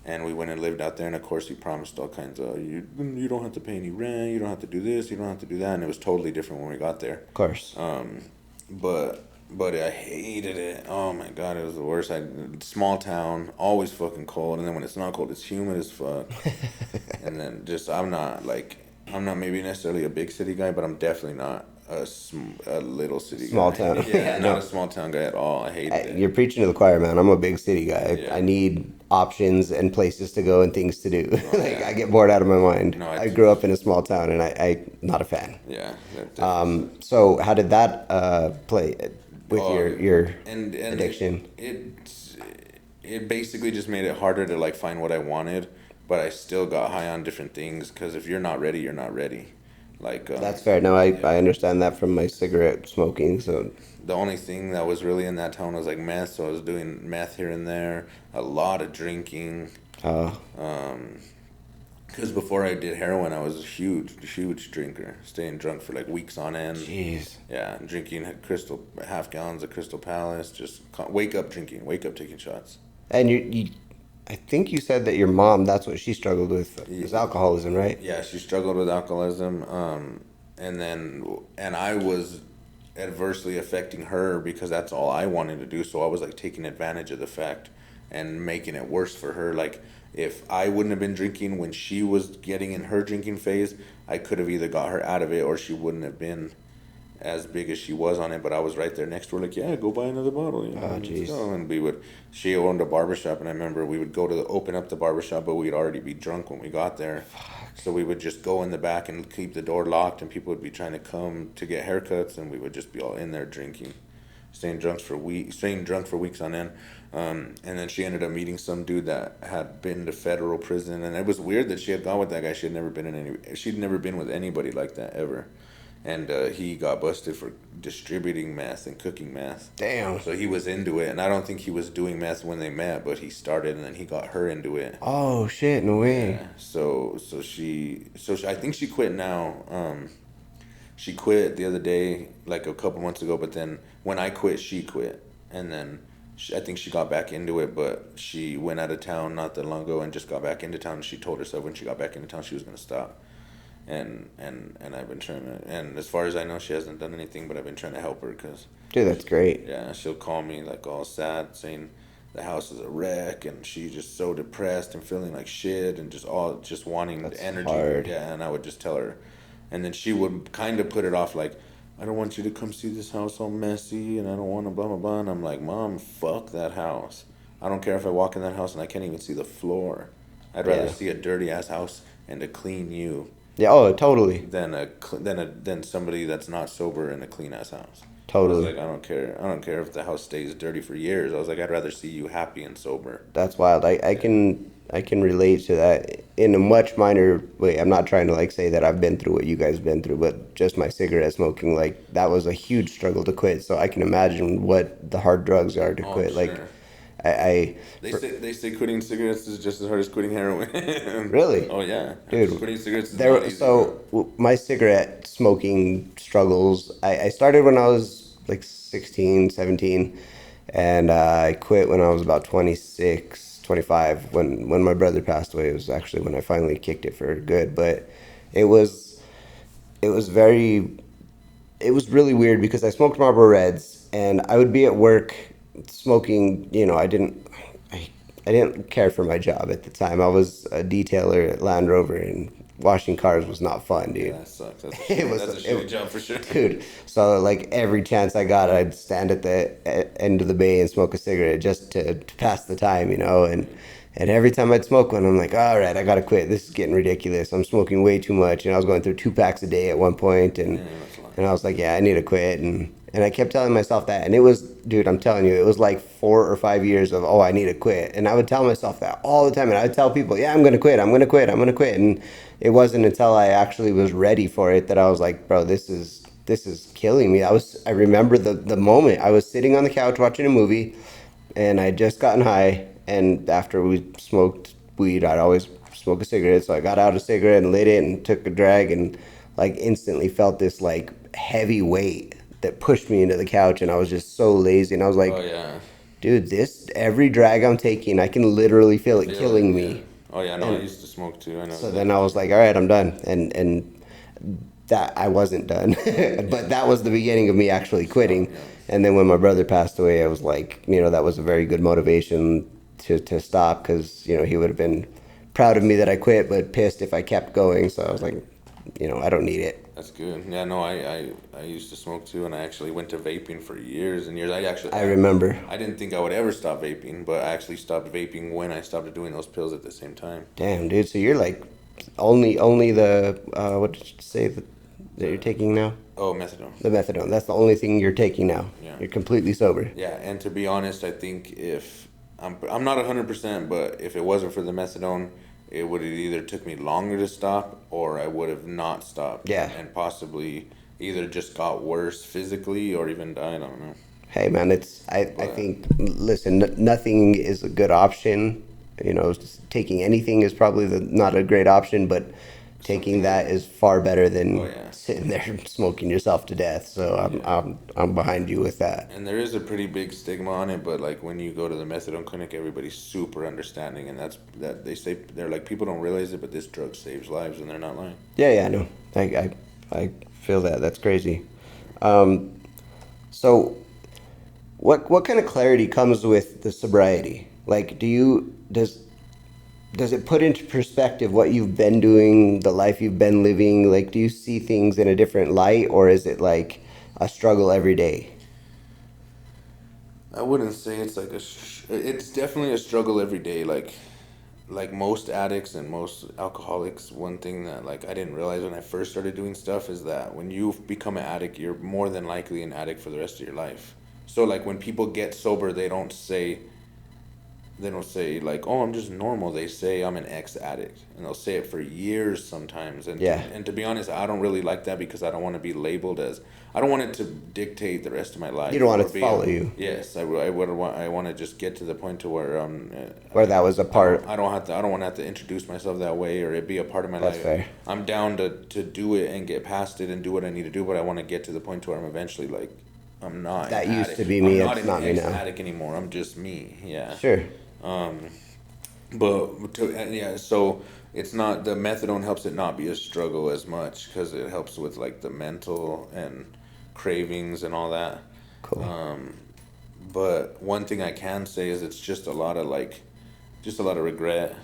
and we went and lived out there, and of course he promised all kinds of you don't have to pay any rent, you don't have to do this, you don't have to do that, and it was totally different when we got there. Of course. But I hated it. Oh my god, it was the worst. Small town, always fucking cold, and then when it's not cold, it's humid as fuck. And then just I'm not maybe necessarily a big city guy, but I'm definitely not a little city Small guy. town. Yeah, not a small town guy at all. I hated it. You're preaching to the choir, man. I'm a big city guy. Yeah. I need options and places to go and things to do. Like yeah. I get bored out of my mind. No, I grew up in a small town, and I not a fan. Yeah. So how did that play with your and addiction? It basically just made it harder to like find what I wanted, but I still got high on different things, because if you're not ready, you're not ready. Like That's fair. No, I understand that from my cigarette smoking. So the only thing that was really in that town was like meth, so I was doing meth here and there, a lot of drinking. Because before I did heroin, I was a huge drinker, staying drunk for like weeks on end. jeez. Yeah, drinking half gallons of Crystal Palace, just wake up drinking, wake up taking shots. And you I think you said that your mom, that's what she struggled with, is alcoholism, right? Yeah, she struggled with alcoholism, and I was adversely affecting her, because that's all I wanted to do. So I was like taking advantage of the fact and making it worse for her. Like if I wouldn't have been drinking when she was getting in her drinking phase, I could have either got her out of it, or she wouldn't have been as big as she was on it. But I was right there next to her, like, yeah, go buy another bottle. You know, Oh, jeez. and she owned a barbershop, and I remember we would go to open up the barbershop, but we'd already be drunk when we got there. So we would just go in the back and keep the door locked, and people would be trying to come to get haircuts, and we would just be all in there drinking, staying drunk for weeks on end. And then she ended up meeting some dude that had been to federal prison, and it was weird that she had gone with that guy. She'd never been with anybody like that ever. And he got busted for distributing meth and cooking meth. Damn. So he was into it, and I don't think he was doing meth when they met, but he started, and then he got her into it. Oh shit, no way. Yeah. So I think she quit now. She quit the other day, like a couple months ago. But then when I quit, she quit, and then I think she got back into it. But she went out of town not that long ago and just got back into town. And she told herself when she got back into town she was gonna stop. And I've been trying to, and as far as I know, she hasn't done anything, but I've been trying to help her, because Dude, that's great. yeah, she'll call me like all sad, saying the house is a wreck, and she's just so depressed and feeling like shit, and just wanting That's energy. hard. Yeah, and I would just tell her, and then she would kind of put it off like, I don't want you to come see this house all messy, and I don't want to blah blah blah. And I'm like, Mom, fuck that house. I don't care if I walk in that house and I can't even see the floor. I'd rather Yeah. see a dirty ass house and a clean you Yeah, oh, totally. than somebody that's not sober in a clean ass house. Totally. I was like, I don't care if the house stays dirty for years. I was like, I'd rather see you happy and sober. That's wild. I can relate to that in a much minor way. I'm not trying to like say that I've been through what you guys been through, but just my cigarette smoking, like that was a huge struggle to quit. So I can imagine what the hard drugs are to quit. Sure. Like I they say quitting cigarettes is just as hard as quitting heroin. Really? Oh yeah, dude. quitting cigarettes is not easy. My cigarette smoking struggles. I started when I was like 16, 17, and I quit when I was about 26, 25. When my brother passed away, it was actually when I finally kicked it for good. But it was it was very it was really weird because I smoked Marlboro Reds, and I would be at work smoking. I didn't care for my job at the time. I was a detailer at Land Rover, and washing cars was not fun, dude. Yeah, that sucks. That's a shitty job for sure. Dude. So like every chance I got, I'd stand at the end of the bay and smoke a cigarette just to pass the time, And every time I'd smoke one, I'm like, all right, I gotta quit. This is getting ridiculous. I'm smoking way too much, and I was going through 2 packs a day at one point, and I was like, yeah, I need to quit, and I kept telling myself that, and it was, dude, I'm telling you, it was like 4 or 5 years of, I need to quit, and I would tell myself that all the time, and I would tell people, yeah, I'm gonna quit, and it wasn't until I actually was ready for it that I was like, bro, this is killing me. I remember the moment I was sitting on the couch watching a movie, and I just gotten high, and after we smoked weed, I'd always smoke a cigarette, so I got out a cigarette and lit it and took a drag, and like instantly felt this like heavy weight that pushed me into the couch, and I was just so lazy, and I was like, Oh yeah. dude, every drag I'm taking, I can literally feel it killing me. Yeah. Oh yeah, no, I used to smoke too. I know. So then I was like, all right, I'm done, and that I wasn't done, but that was the beginning of me actually quitting. Yeah. And then when my brother passed away, I was like, that was a very good motivation to stop, because he would have been proud of me that I quit, but pissed if I kept going. So I was like, I don't need it. That's good. Yeah, no, I used to smoke too, and I actually went to vaping for years and years. I remember. I didn't think I would ever stop vaping, but I actually stopped vaping when I stopped doing those pills at the same time. Damn, dude. So you're like only the what did you say that you're taking now? Oh, methadone. The methadone. That's the only thing you're taking now. Yeah. You're completely sober. Yeah, and to be honest, I think if I'm not 100%, but if it wasn't for the methadone, it would have either took me longer to stop, or I would have not stopped. Yeah. And possibly either just got worse physically or even died. I don't know. Hey man, I think, listen, nothing is a good option. Taking anything is probably not a great option, but taking that is far better than sitting there smoking yourself to death. So I'm behind you with that. And there is a pretty big stigma on it, but like when you go to the methadone clinic, everybody's super understanding, and that they say, they're like, people don't realize it, but this drug saves lives, and they're not lying. Yeah, I know. I feel that. That's crazy. So what kind of clarity comes with the sobriety? Like, does it put into perspective what you've been doing, the life you've been living? Like, do you see things in a different light, or is it like a struggle every day? I wouldn't say it's like it's definitely a struggle every day. Like most addicts and most alcoholics, one thing that like I didn't realize when I first started doing stuff is that when you become an addict, you're more than likely an addict for the rest of your life. So like when people get sober, they don't say like, oh, I'm just normal. They say I'm an ex-addict, and they'll say it for years sometimes. And and to be honest, I don't really like that, because I don't want to be labeled as, I don't want it to dictate the rest of my life. You don't want it to follow you. Yes, I want to just get to the point to where where that was a part. I don't want to have to introduce myself that way, or it be a part of my life. Fair. I'm down to do it and get past it and do what I need to do, but I want to get to the point to where I'm eventually like, I'm not. That an used addict. to be me. I'm It's not me now. addict anymore. I'm just me. Yeah. Sure. So it's not, the methadone helps it not be a struggle as much, because it helps with like the mental and cravings and all that. Cool. But one thing I can say is it's just a lot of regret,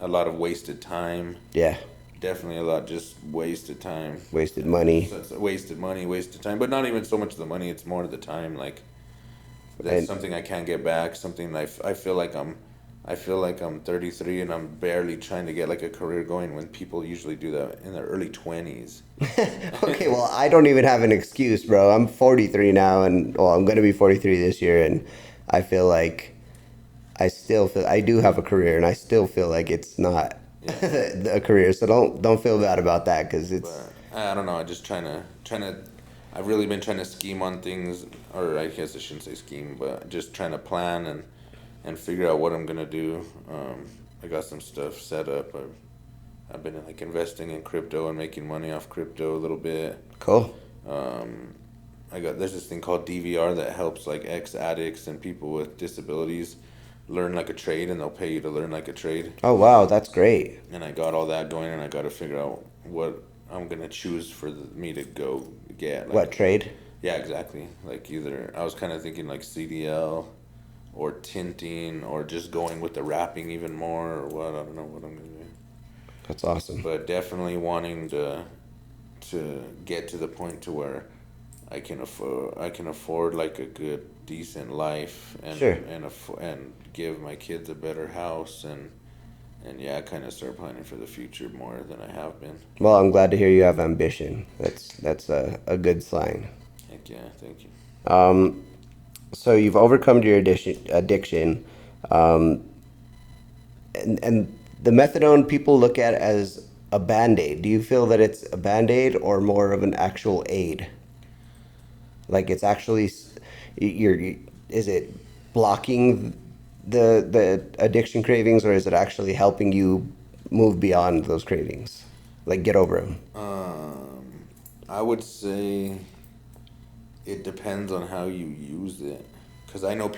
a lot of wasted time. Yeah. Definitely a lot just wasted time. Wasted money. So it's wasted money, wasted time, but not even so much the money, it's more the time. Like, that's something I can't get back, something I feel like I'm I feel like I'm 33 and I'm barely trying to get like a career going when people usually do that in their early 20s. Okay, well, I don't even have an excuse, bro. I'm 43 now, and well, I'm gonna be 43 this year, and I feel like I do have a career, and I still feel like it's not a career. So don't feel bad about that, because it's. But I don't know. I just trying to. I've really been trying to scheme on things, or I guess I shouldn't say scheme, but just trying to plan and figure out what I'm gonna do. I got some stuff set up. I've been like investing in crypto and making money off crypto a little bit. Cool. There's this thing called DVR that helps like ex addicts and people with disabilities learn like a trade, and they'll pay you to learn like a trade. Oh wow, that's great. And I got all that going, and I got to figure out what I'm gonna choose for me to go get. Like, What trade? yeah, exactly. Like either I was kind of thinking like CDL, or tinting, or just going with the wrapping even more, or what. I don't know what I'm gonna do. That's awesome. But definitely wanting to get to the point to where I can afford like a good decent life, and Sure. and give my kids a better house, and yeah, kind of start planning for the future more than I have been. Well, I'm glad to hear you have ambition. That's a good sign. Heck yeah, thank you. So you've overcome your addiction, and the methadone people look at as a band-aid. Do you feel that it's a band-aid or more of an actual aid? Like it's actually, is it blocking the addiction cravings, or is it actually helping you move beyond those cravings, like get over them? I would say it depends on how you use it, because I know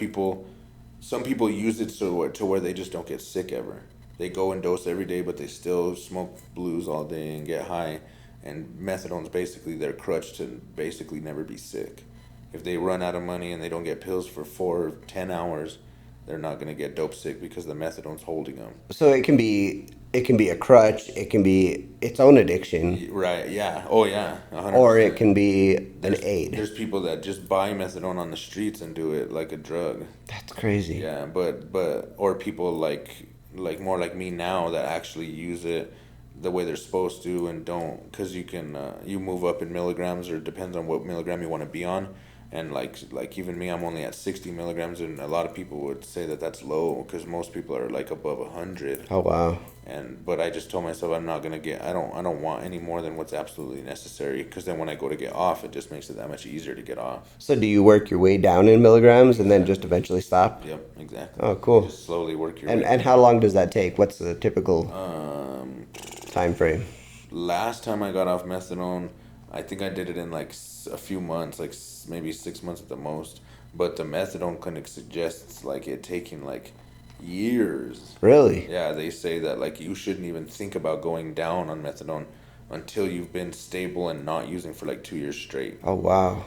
some people use it to where they just don't get sick ever. They go and dose every day, but they still smoke blues all day and get high. And methadone's basically their crutch to basically never be sick. If they run out of money and they don't get pills for 4 or 10 hours, they're not going to get dope sick because the methadone's holding them. So it can be a crutch. It can be its own addiction. Right? Yeah. Oh yeah. 100%. Or it can be an aid. There's people that just buy methadone on the streets and do it like a drug. That's crazy. Yeah, but or people like more like me now that actually use it the way they're supposed to, and don't, because you can you move up in milligrams, or it depends on what milligram you want to be on. And like even me, I'm only at 60 milligrams, and a lot of people would say that that's low, because most people are like above 100. Oh wow. But I just told myself I'm not gonna I don't want any more than what's absolutely necessary, because then when I go to get off, it just makes it that much easier to get off. So do you work your way down in milligrams and then just eventually stop? Yep, exactly. Oh, cool. Just slowly work your way. And how long does that take? What's the typical time frame? Last time I got off methadone, I think I did it in like a few months, like maybe 6 months at the most. But the methadone clinic suggests like it taking like years. Really? Yeah, they say that like you shouldn't even think about going down on methadone until you've been stable and not using for like 2 years straight. Oh wow.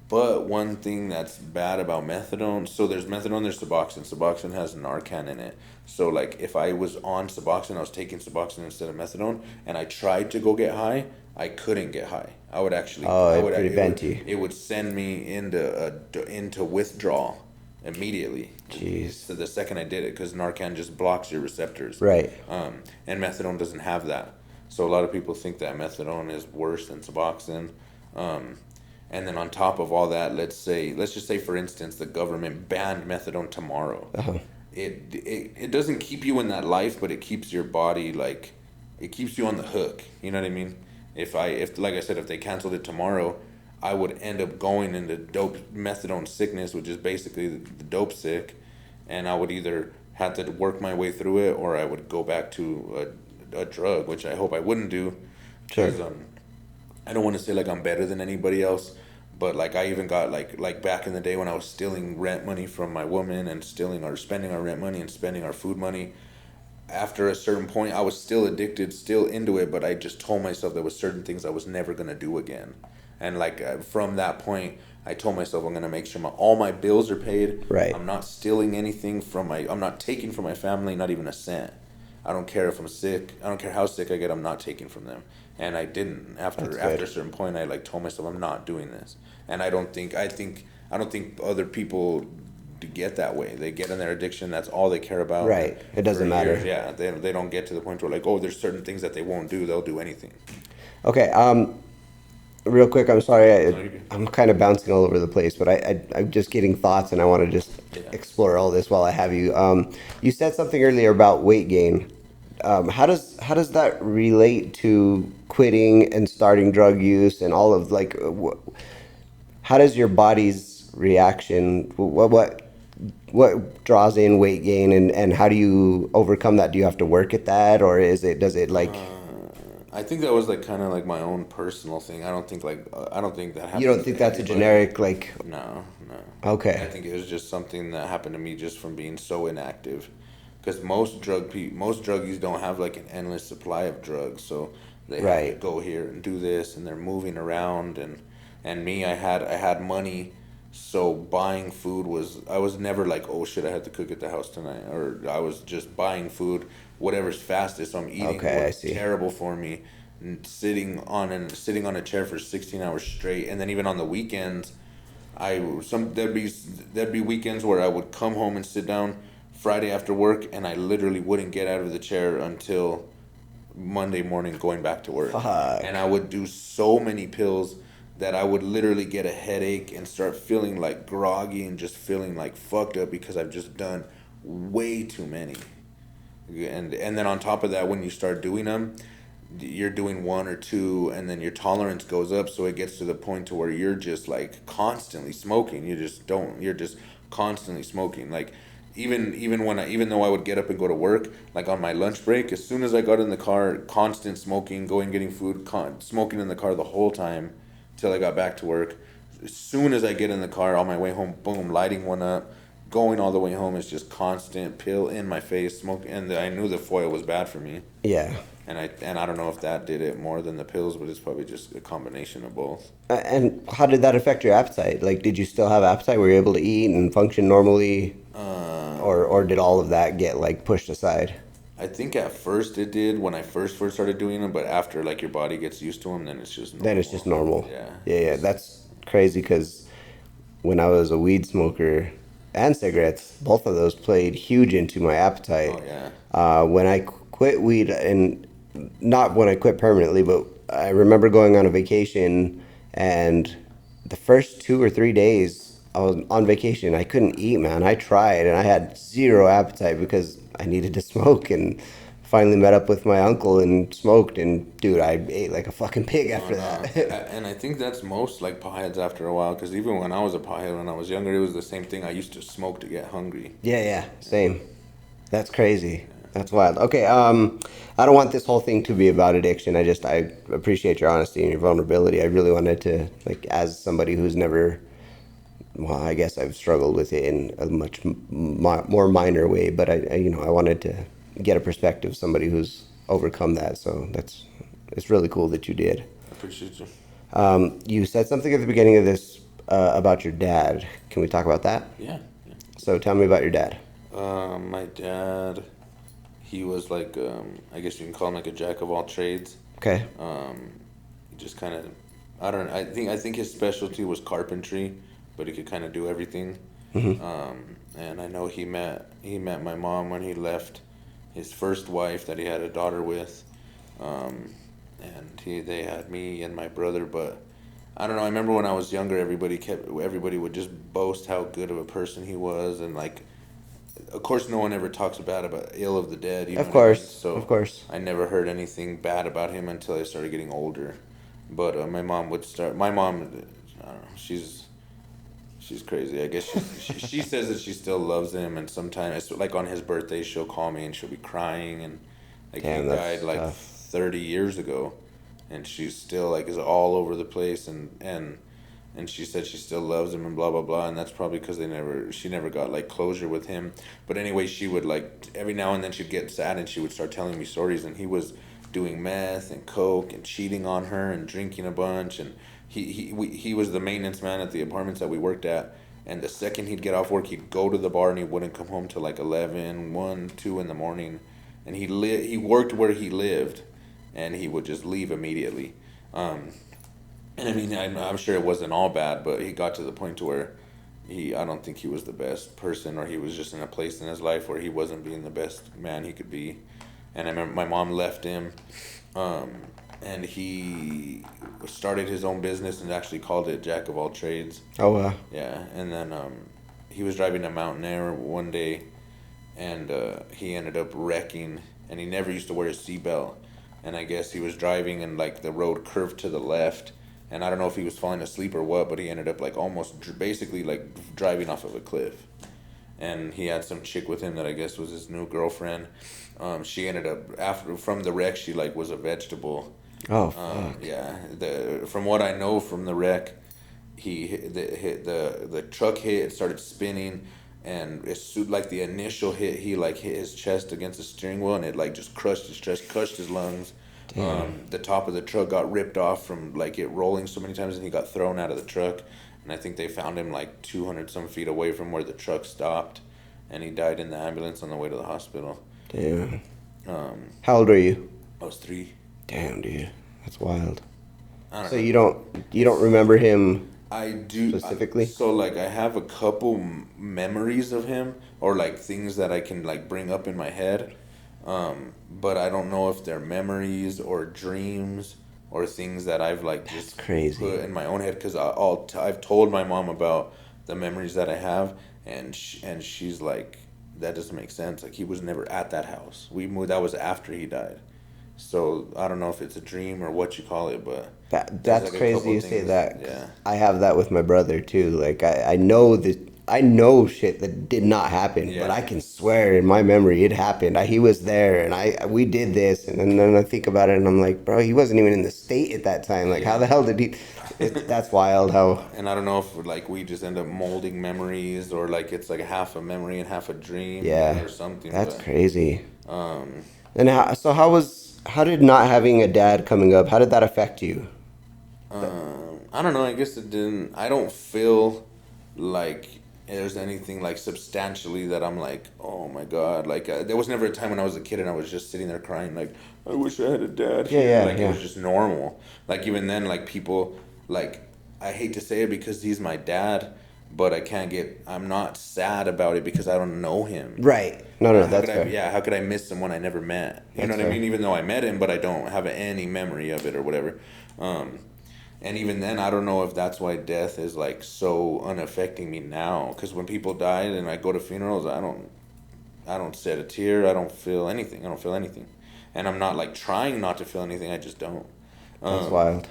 But one thing that's bad about methadone, so there's methadone, there's Suboxone. Suboxone has Narcan in it. So like if I was on Suboxone, I was taking Suboxone instead of methadone, and I tried to go get high, I couldn't get high. I would actually. Oh, it would prevent you. It would send me into withdrawal immediately. Jeez. So the second I did it, because Narcan just blocks your receptors. Right. And methadone doesn't have that. So a lot of people think that methadone is worse than Suboxone. And then on top of all that, let's just say for instance, the government banned methadone tomorrow. Uh-huh. It doesn't keep you in that life, but it keeps your body like, it keeps you on the hook. You know what I mean? If like I said, if they canceled it tomorrow, I would end up going into methadone sickness, which is basically the dope sick, and I would either have to work my way through it, or I would go back to a drug, which I hope I wouldn't do. Sure. Because I don't want to say like I'm better than anybody else, but like I even got like back in the day when I was stealing rent money from my woman, and spending our rent money and spending our food money. After a certain point, I was still addicted, still into it, but I just told myself there was certain things I was never gonna do again. And like from that point, I told myself I'm gonna make sure all my bills are paid. Right. I'm not stealing anything I'm not taking from my family, not even a cent. I don't care if I'm sick. I don't care how sick I get. I'm not taking from them. And I didn't. After a certain point, I like told myself I'm not doing this. And I don't think other people get that way. They get in their addiction. That's all they care about. Right. It doesn't For matter. years, yeah. They don't get to the point where like, oh, there's certain things that they won't do. They'll do anything. Okay. Real quick, I'm sorry. you're good. I'm kind of bouncing all over the place, but I'm just getting thoughts, and I want to just explore all this while I have you. You said something earlier about weight gain. How does that relate to quitting and starting drug use and all of like? How does your body's reaction? What draws in weight gain, and how do you overcome that? Do you have to work at that, or does it like? I think that was like kind of like my own personal thing. I don't think that happened. You don't think that's a generic like? No. Okay. I think it was just something that happened to me just from being so inactive. Because most druggies don't have like an endless supply of drugs, so they have to go here and do this, and they're moving around. And me, I had money, so buying food I was never like, oh shit, I had to cook at the house tonight, or I was just buying food, whatever's fastest. So I'm eating what's terrible for me, and sitting on a chair for 16 hours straight, and then even on the weekends, there'd be weekends where I would come home and sit down Friday after work, and I literally wouldn't get out of the chair until Monday morning going back to work. Fuck. And I would do so many pills that I would literally get a headache and start feeling like groggy and just feeling like fucked up because I've just done way too many. And then on top of that, when you start doing them, you're doing one or two, and then your tolerance goes up, so it gets to the point to where you're just like constantly smoking. You're just constantly smoking. Like even though I would get up and go to work, like on my lunch break, as soon as I got in the car, constant smoking, getting food, smoking in the car the whole time till I got back to work. As soon as I get in the car on my way home, boom, lighting one up, going all the way home is just constant pill in my face, smoke, and I knew the foil was bad for me. Yeah. And I don't know if that did it more than the pills, but it's probably just a combination of both. And how did that affect your appetite? Like, did you still have appetite? Were you able to eat and function normally? Or did all of that get, like, pushed aside? I think at first it did when I first started doing them, but after, like, your body gets used to them, then it's just normal. Then it's just normal. Yeah. Yeah, that's crazy because when I was a weed smoker and cigarettes, both of those played huge into my appetite. Oh, yeah. When I quit weed, and not when I quit permanently, but I remember going on a vacation, and the first 2 or 3 days I was on vacation, I couldn't eat, man. I tried, and I had zero appetite because I needed to smoke, and finally met up with my uncle and smoked, and dude, I ate like a fucking pig after that. And I think that's most like potheads after a while, because even when I was a pothead when I was younger, it was the same thing. I used to smoke to get hungry. Yeah, same. That's crazy. That's wild. Okay, I don't want this whole thing to be about addiction. I appreciate your honesty and your vulnerability. I really wanted to, like, as somebody who's never, well, I guess I've struggled with it in a much more minor way, but I wanted to get a perspective of somebody who's overcome that. So it's really cool that you did. I appreciate you. You said something at the beginning of this about your dad. Can we talk about that? Yeah. So tell me about your dad. My dad, he was like, I guess you can call him like a jack of all trades. Okay. Just kind of, I think his specialty was carpentry, but he could kind of do everything. Mm-hmm. And I know he met my mom when he left his first wife that he had a daughter with, and they had me and my brother. But I don't know. I remember when I was younger, everybody would just boast how good of a person he was, and like, of course, no one ever talks about ill of the dead. You know of course. Of course. I never heard anything bad about him until I started getting older. But my mom, I don't know, she's crazy. I guess she says that she still loves him, and sometimes, like on his birthday, she'll call me and she'll be crying, and like Damn, he died like tough. 30 years ago, and she's still like is all over the place, and she said she still loves him and blah blah blah, and that's probably because she never got like closure with him. But anyway, she would like every now and then she'd get sad and she would start telling me stories, and he was doing meth and coke and cheating on her and drinking a bunch, and he was the maintenance man at the apartments that we worked at, and the second he'd get off work, he'd go to the bar and he wouldn't come home till like 11, 1, 2 in the morning, and he worked where he lived, and he would just leave immediately. And I mean, I'm sure it wasn't all bad, but he got to the point to where I don't think he was the best person, or he was just in a place in his life where he wasn't being the best man he could be. And I remember my mom left him, and he started his own business and actually called it Jack of all trades. Oh, wow. Yeah, and then he was driving a Mountain Air one day, and he ended up wrecking, and he never used to wear a seatbelt. And I guess he was driving and like the road curved to the left, and I don't know if he was falling asleep or what, but he ended up like almost basically like driving off of a cliff. And he had some chick with him that I guess was his new girlfriend. She ended up from the wreck, she like was a vegetable. Oh, fuck. Yeah. From what I know from the wreck, the truck hit, it started spinning, and it's like the initial hit, he like hit his chest against the steering wheel, and it like just crushed his chest, crushed his lungs. The top of the truck got ripped off from like it rolling so many times, and he got thrown out of the truck. And I think they found him like 200 some feet away from where the truck stopped, and he died in the ambulance on the way to the hospital. Damn. How old are you? I was 3. Damn, dude. That's wild. I don't So know. you don't remember him? I do specifically? So like I have a couple memories of him, or like things that I can like bring up in my head, but I don't know if they're memories or dreams or things that I've like just crazy. put in my own head, because I've told my mom about the memories that I have, and she's like, that doesn't make sense. Like, he was never at that house. We moved. That was after he died. So I don't know if it's a dream or what you call it, but That's like a crazy couple you say things. that. Yeah. I have that with my brother too. Like I know shit that did not happen, Yeah. but I can swear in my memory it happened. He was there, and we did this, and then I think about it, and I'm like, bro, he wasn't even in the state at that time. Like, how the hell did he? That's wild. How? And I don't know if like we just end up molding memories, or like it's like half a memory and half a dream, Yeah, or something. that's but, crazy. And how did not having a dad coming up? How did that affect you? I don't know. I guess it didn't. I don't feel like there's anything like substantially that I'm like, oh my god. Like there was never a time when I was a kid and I was just sitting there crying like, I wish I had a dad. Yeah, Like yeah. it was just normal. Like even then, like people, like I hate to say it because he's my dad, but I'm not sad about it because I don't know him. Right. No, that's fair. How could I miss someone I never met? You That's know what fair. I mean? Even though I met him, but I don't have any memory of it or whatever. And even then, I don't know if that's why death is like so unaffecting me now. Because when people die and I go to funerals, I don't shed a tear. I don't feel anything. And I'm not like trying not to feel anything. I just don't. That's wild.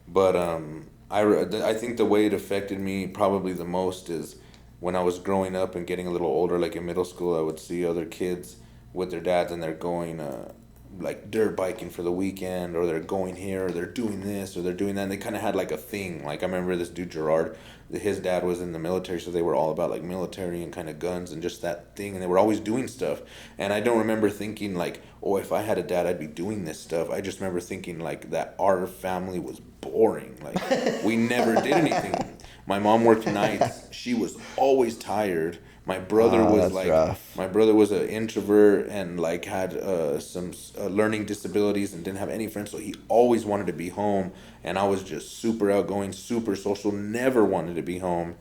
But I think the way it affected me probably the most is when I was growing up and getting a little older, like in middle school, I would see other kids with their dads, and they're going like dirt biking for the weekend, or they're going here, or they're doing this, or they're doing that. And they kind of had like a thing. Like I remember this dude Gerard, his dad was in the military, so they were all about like military and kind of guns and just that thing, and they were always doing stuff. And I don't remember thinking like, oh, if I had a dad, I'd be doing this stuff. I just remember thinking like that our family was boring. Like we never did anything. My mom worked nights. She was always tired. My brother was that's rough. my brother was an introvert and like had some learning disabilities and didn't have any friends, so he always wanted to be home. And I was just super outgoing, super social, never wanted to be home.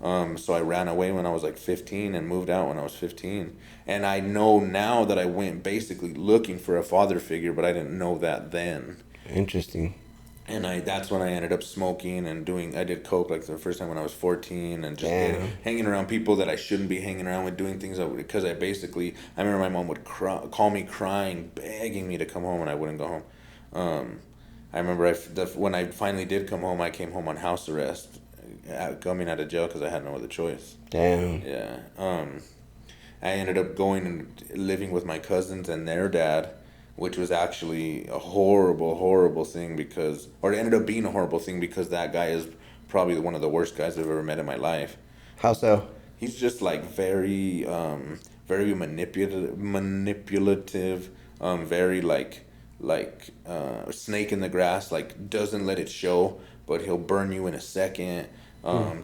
So I ran away when I was like 15 and moved out when I was 15. And I know now that I went basically looking for a father figure, but I didn't know that then. Interesting. And that's when I ended up smoking and I did coke like the first time when I was 14, and just hanging around people that I shouldn't be hanging around with, doing things because I remember my mom would call me crying, begging me to come home, and I wouldn't go home. I remember when I finally did come home, I came home on house arrest, coming out of jail because I had no other choice. Damn. Yeah. I ended up going and living with my cousins and their dad, which was actually a horrible, horrible thing it ended up being a horrible thing because that guy is probably one of the worst guys I've ever met in my life. How so? He's just like very, very manipulative, very like snake in the grass, like doesn't let it show, but he'll burn you in a second,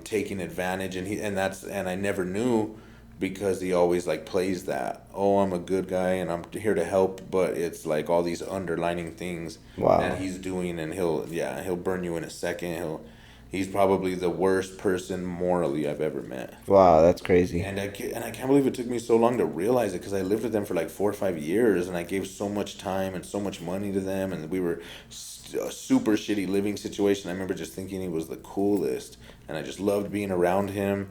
taking advantage, and I never knew. Because he always like plays that, oh, I'm a good guy and I'm here to help, but it's like all these underlining things that he's doing, and he'll burn you in a second. He's probably the worst person morally I've ever met. Wow, that's crazy. And I can't believe it took me so long to realize it, because I lived with them for like 4 or 5 years, and I gave so much time and so much money to them, and we were a super shitty living situation. I remember just thinking he was the coolest, and I just loved being around him.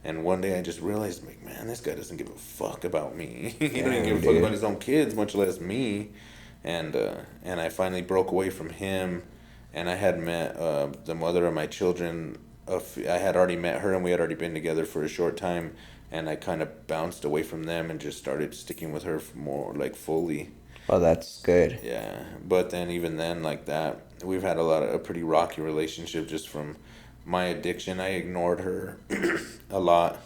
And one day I just realized, like, man, this guy doesn't give a fuck about me. He don't even give a fuck about his own kids, much less me. And I finally broke away from him, and I had met the mother of my children. I had already met her, and we had already been together for a short time, and I kind of bounced away from them and just started sticking with her more, like, fully. Oh, that's good. Yeah, but then even then, like that, we've had a pretty rocky relationship just from my addiction. I ignored her a lot,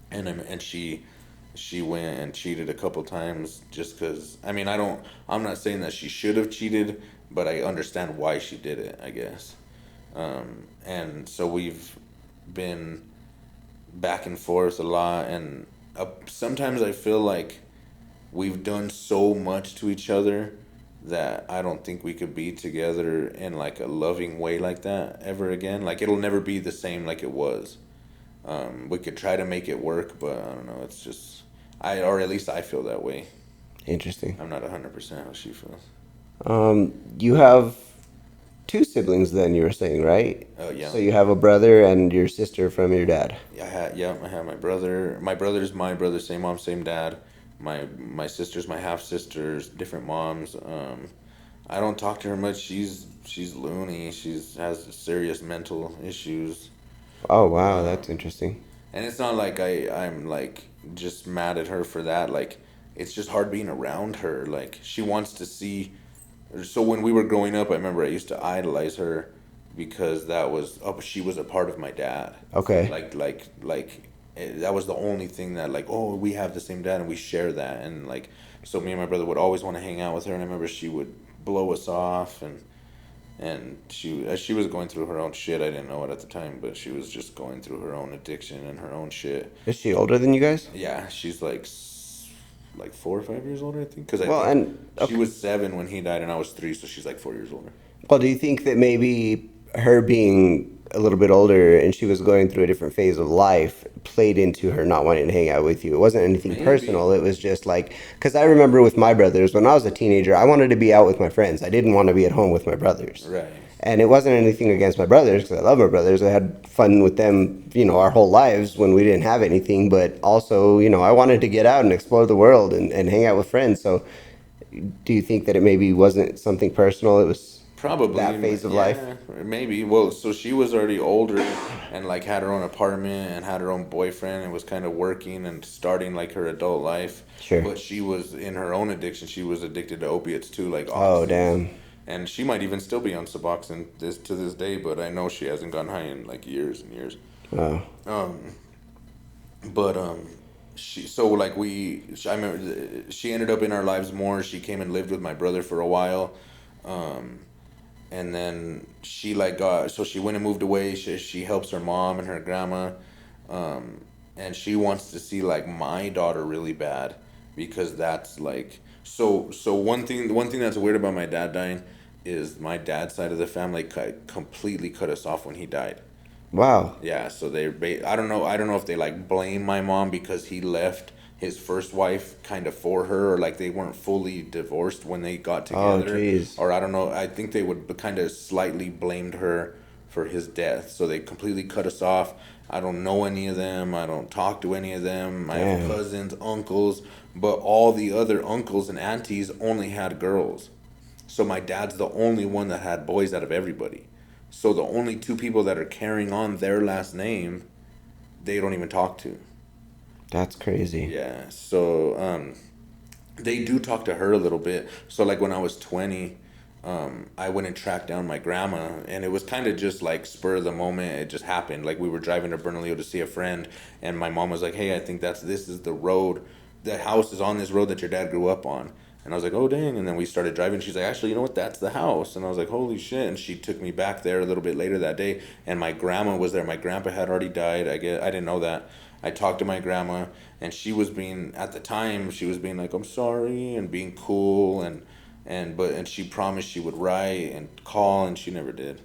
and she went and cheated a couple times just because. I mean, I'm not saying that she should have cheated, but I understand why she did it, I guess. And so we've been back and forth a lot, and sometimes I feel like we've done so much to each other that I don't think we could be together in like a loving way like that ever again. Like, it'll never be the same like it was. We could try to make it work, but I don't know. It's just or at least I feel that way. Interesting. I'm not 100% how she feels. You have 2 siblings then, you were saying, right? Oh, yeah. So you have a brother and your sister from your dad. Yeah, I have my brother. My brother's my brother, same mom, same dad. My sister's my half sisters, different moms. I don't talk to her much. She's loony. Has serious mental issues. Oh, wow, that's interesting. And it's not like I'm like just mad at her for that. Like, it's just hard being around her. Like, she wants to see. So when we were growing up, I remember I used to idolize her because she was a part of my dad. Okay. That was the only thing that, like, oh, we have the same dad and we share that. And like, so me and my brother would always want to hang out with her, and I remember she would blow us off, and she was going through her own shit. I didn't know it at the time, but she was just going through her own addiction and her own shit. Is she older than you guys? Yeah, she's like 4 or 5 years older, I think. Because she was 7 when he died, and I was 3, so she's like 4 years older. Well, do you think that maybe her being a little bit older and she was going through a different phase of life played into her not wanting to hang out with you? It wasn't anything personal. It was just like, because I remember with my brothers, when I was a teenager, I wanted to be out with my friends. I didn't want to be at home with my brothers. Right. And it wasn't anything against my brothers, because I love my brothers. I had fun with them, our whole lives when we didn't have anything. But also, I wanted to get out and explore the world and hang out with friends. So do you think that it maybe wasn't something personal? It was probably that phase of life? Maybe. Well, so she was already older and like had her own apartment and had her own boyfriend and was kind of working and starting like her adult life. Sure. But she was in her own addiction. She was addicted to opiates too, like oh, oxys. Damn. And she might even still be on Suboxone to this day, but I know she hasn't gone high in like years and years. Oh. I remember she ended up in our lives more. She came and lived with my brother for a while. And then she she went and moved away. She helps her mom and her grandma. And she wants to see like my daughter really bad, because that's like, so one thing that's weird about my dad dying is my dad's side of the family completely cut us off when he died. Wow. Yeah, so I don't know if they like blame my mom because he left his first wife kind of for her, or like they weren't fully divorced when they got together. Oh, jeez. Or I don't know. I think they would kind of slightly blamed her for his death. So they completely cut us off. I don't know any of them. I don't talk to any of them. I have cousins, uncles, but all the other uncles and aunties only had girls. So my dad's the only one that had boys out of everybody. So the only 2 people that are carrying on their last name, they don't even talk to. That's crazy. Yeah, so they do talk to her a little bit. So like when I was 20, I went and tracked down my grandma, and it was kind of just like spur of the moment. It just happened. Like we were driving to Bernalillo to see a friend, and my mom was like, "Hey, I think this is the road. The house is on this road that your dad grew up on." And I was like, "Oh, dang." And then we started driving. She's like, "Actually, you know what? That's the house." And I was like, "Holy shit." And she took me back there a little bit later that day, and my grandma was there. My grandpa had already died. I didn't know that. I talked to my grandma, and she was being like, "I'm sorry," and being cool, and she promised she would write and call, and she never did.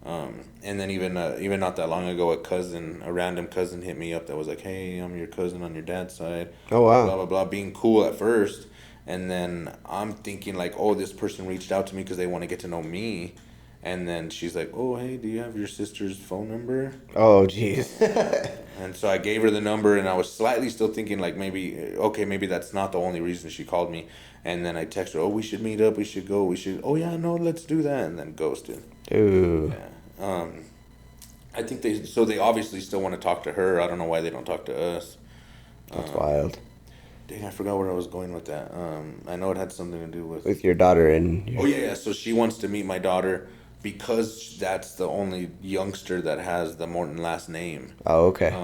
And then even not that long ago, a random cousin hit me up that was like, "Hey, I'm your cousin on your dad's side." Oh, wow. Blah blah blah, being cool at first, and then I'm thinking like, "Oh, this person reached out to me because they want to get to know me," and then she's like, "Oh, hey, do you have your sister's phone number?" Oh, jeez. And so I gave her the number, and I was slightly still thinking like maybe that's not the only reason she called me. And then I text her, "Oh, we should meet up. We should go. We should. Oh yeah, no, let's do that." And then ghosted. Ooh. Yeah. I think they obviously still want to talk to her. I don't know why they don't talk to us. That's wild. Dang, I forgot where I was going with that. I know it had something to do With your daughter and... Oh yeah. So she wants to meet my daughter because that's the only youngster that has the Morton last name. Oh, okay.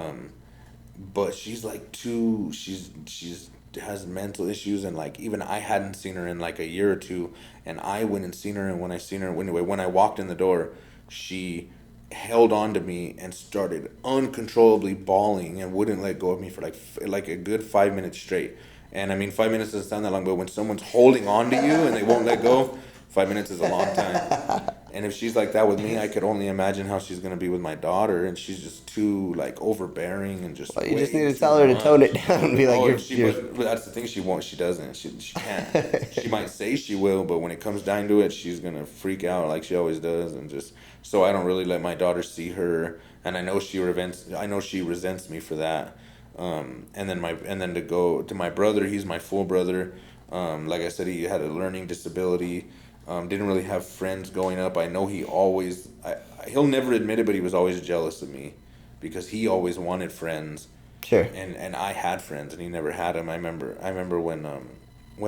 But she's like she's has mental issues, and like even I hadn't seen her in like a year or two, and I went and seen her, and when I walked in the door, she held on to me and started uncontrollably bawling and wouldn't let go of me for like a good 5 minutes straight. And I mean, 5 minutes doesn't sound that long, but when someone's holding on to you and they won't let go, 5 minutes is a long time. And if she's like that with me, I could only imagine how she's gonna be with my daughter, and she's just too like overbearing and just. Well, you just need to tell her to tone it down and be like, But that's the thing. She won't. She doesn't. She can't. She might say she will, but when it comes down to it, she's gonna freak out like she always does, and just. So I don't really let my daughter see her, and I know she resents me for that. And then to go to my brother, he's my full brother. Like I said, he had a learning disability. Didn't really have friends growing up. I know he'll never admit it, but he was always jealous of me because he always wanted friends. Sure. And I had friends and he never had them. I remember when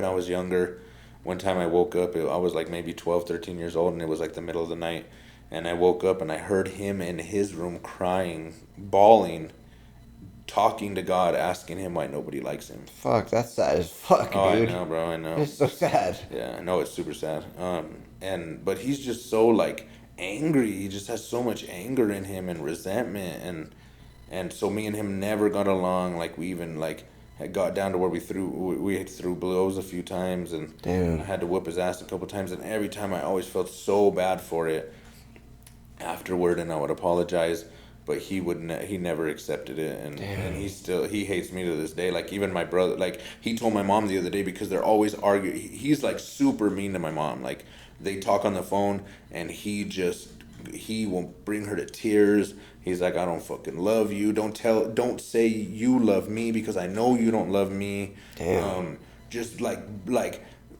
I was younger, one time I woke up, I was like maybe 12, 13 years old, and it was like the middle of the night, and I woke up and I heard him in his room crying, bawling, talking to God, asking him why nobody likes him. Fuck, that's sad as fuck, dude. I know, bro, I know. It's so sad. Yeah, I know, it's super sad. But he's just so like angry. He just has so much anger in him and resentment, and so me and him never got along. Like we even like had got down to where we threw blows a few times, and Damn. I had to whoop his ass a couple times, and every time I always felt so bad for it afterward, and I would apologize. But he never accepted it, and he hates me to this day. Like even my brother, like he told my mom the other day because they're always arguing. He's like super mean to my mom. Like they talk on the phone, and he will bring her to tears. He's like, I don't fucking love you. Don't say you love me because I know you don't love me. Damn. Just like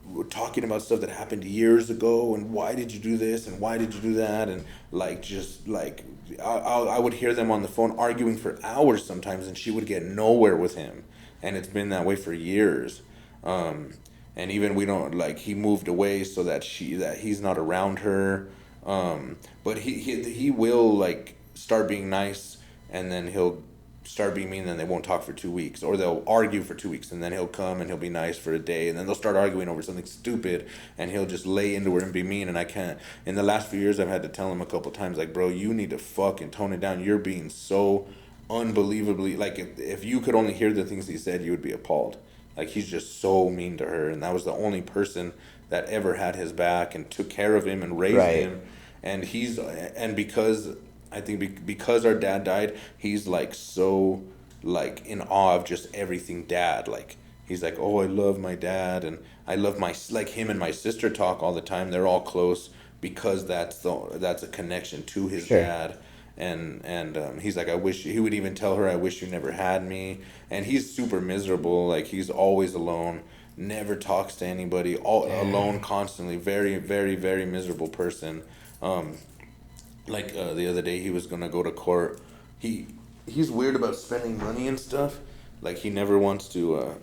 we're talking about stuff that happened years ago, and why did you do this and why did you do that, and like just like I would hear them on the phone arguing for hours sometimes, and she would get nowhere with him, and it's been that way for years. And even we don't like he moved away so that he's not around her. But he will like start being nice, and then he'll start being mean, then they won't talk for 2 weeks, or they'll argue for 2 weeks, and then he'll come and he'll be nice for a day, and then they'll start arguing over something stupid, and he'll just lay into her and be mean. And I can't. In the last few years, I've had to tell him a couple times, like, bro, you need to fucking tone it down. You're being so unbelievably, like, if you could only hear the things he said, you would be appalled. Like, he's just so mean to her, and that was the only person that ever had his back and took care of him and raised him. And because I think because our dad died, he's like so like in awe of just everything dad. Like he's like, oh, I love my dad, and I love like him and my sister talk all the time. They're all close because that's a connection to his dad. And he's like, I wish, he would even tell her, I wish you never had me. And he's super miserable. Like he's always alone, never talks to anybody, alone constantly. Very, very, very miserable person. The other day he was gonna go to court. He's weird about spending money and stuff. Like he never wants to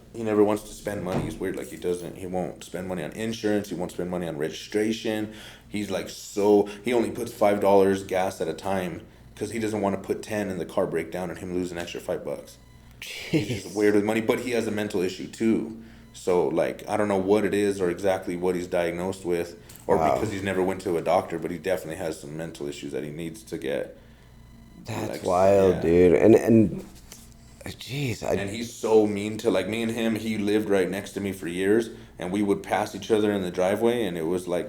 spend money. He's weird. Like he won't spend money on insurance. He won't spend money on registration. He's like he only puts $5 gas at a time because he doesn't want to put 10 and the car break down and him lose an extra $5. He's just weird with money, but he has a mental issue too. So like I don't know what it is or exactly what he's diagnosed with, or because he's never went to a doctor, but he definitely has some mental issues that he needs to get. That's wild, dude. And jeez, and he's so mean to, like, me and him. He lived right next to me for years, and we would pass each other in the driveway, and it was like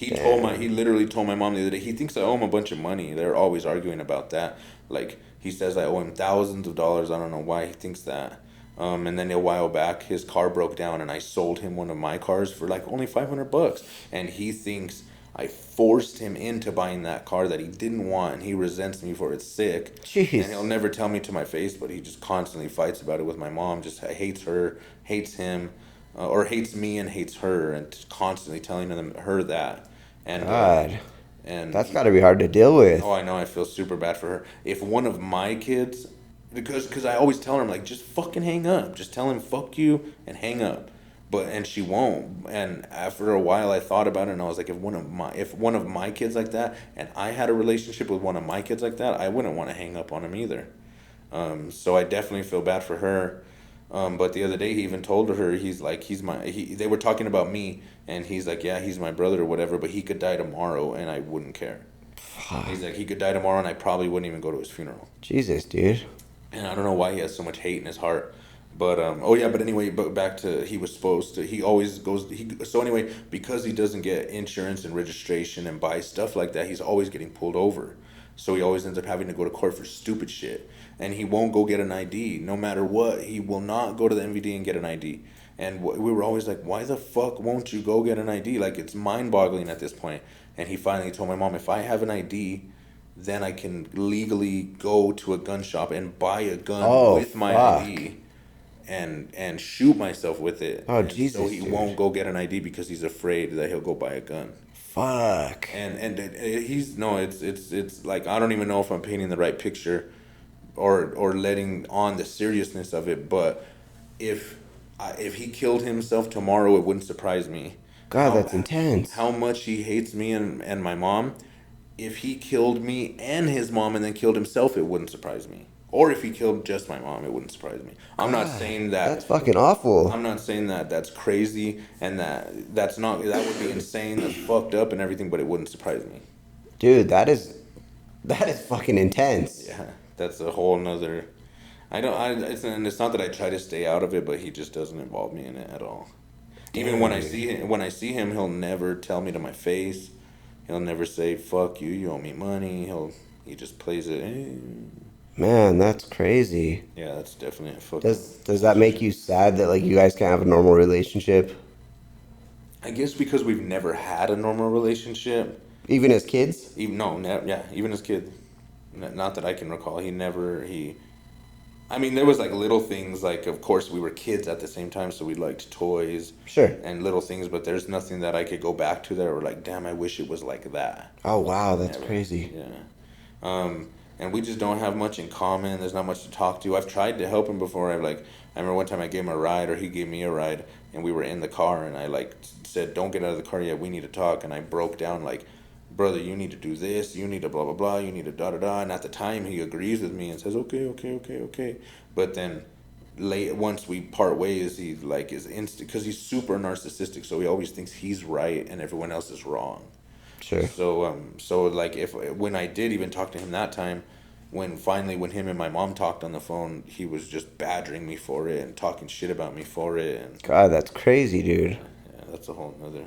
He literally told my mom the other day, he thinks I owe him a bunch of money. They're always arguing about that. Like, he says I owe him thousands of dollars. I don't know why he thinks that. And then a while back, his car broke down, and I sold him one of my cars for like only $500, and he thinks I forced him into buying that car that he didn't want, and he resents me for it. Sick. Jeez. And he'll never tell me to my face, but he just constantly fights about it with my mom. Just hates her, hates him, or hates me and hates her, and just constantly telling her that. And God. And That's got to be hard to deal with. oh, I know. I feel super bad for her. If one of my kids, because I always tell her, I'm like, just fucking hang up. Just tell him fuck you and hang up. And she won't. And after a while, I thought about it, and I was like, if one of my kids like that, and I had a relationship with one of my kids like that, I wouldn't want to hang up on him either. So I definitely feel bad for her. But the other day, he even told her, they were talking about me, and he's like, yeah, he's my brother or whatever, but he could die tomorrow, and I wouldn't care. He's like, he could die tomorrow, and I probably wouldn't even go to his funeral. Jesus, dude. And I don't know why he has so much hate in his heart. But, but anyway, but back to, he always goes, so anyway, because he doesn't get insurance and registration and buy stuff like that, he's always getting pulled over. So he always ends up having to go to court for stupid shit. And he won't go get an ID. No matter what, he will not go to the MVD and get an ID. And we were always like, why the fuck won't you go get an ID? Like, it's mind-boggling at this point. And he finally told my mom, if I have an ID, then I can legally go to a gun shop and buy a gun with my ID and shoot myself with it. Oh, and Jesus, so he dude. won't go get an ID because he's afraid that he'll go buy a gun. Fuck. And it's like, I don't even know if I'm painting the right picture or letting on the seriousness of it, but if he killed himself tomorrow, it wouldn't surprise me. God, that's intense. How much he hates me and my mom. If he killed me and his mom and then killed himself, it wouldn't surprise me. Or if he killed just my mom, it wouldn't surprise me. I'm not saying that. That's fucking awful. I'm not saying that that's crazy and that would be insane, that's fucked up and everything, but it wouldn't surprise me. Dude, that is fucking intense. Yeah, that's a whole nother. It's not that I try to stay out of it, but he just doesn't involve me in it at all. Even when I see him, he'll never tell me to my face. He'll never say "fuck you," you owe me money. He just plays it. Man, that's crazy. Yeah, that's definitely a fuck. Does that make you sad that like you guys can't have a normal relationship? I guess because we've never had a normal relationship. Even as kids? Even as kids. Not that I can recall. I mean, there was like little things, like of course we were kids at the same time, so we liked toys. Sure. And little things, but there's nothing that I could go back to that were like, damn, I wish it was like that. Oh wow, that's crazy. Yeah. And we just don't have much in common. There's not much to talk to. I've tried to help him before. I remember one time I gave him a ride, or he gave me a ride, and we were in the car, and I like said, don't get out of the car yet, we need to talk. And I broke down like, brother, you need to do this, you need to blah blah blah, you need to da da da. And at the time he agrees with me and says okay. But then once we part ways, he like is instant, because he's super narcissistic, so he always thinks he's right and everyone else is wrong. Sure. So like when I did even talk to him that time, when him and my mom talked on the phone, he was just badgering me for it and talking shit about me for it. And God, that's crazy, dude. Yeah, that's a whole nother.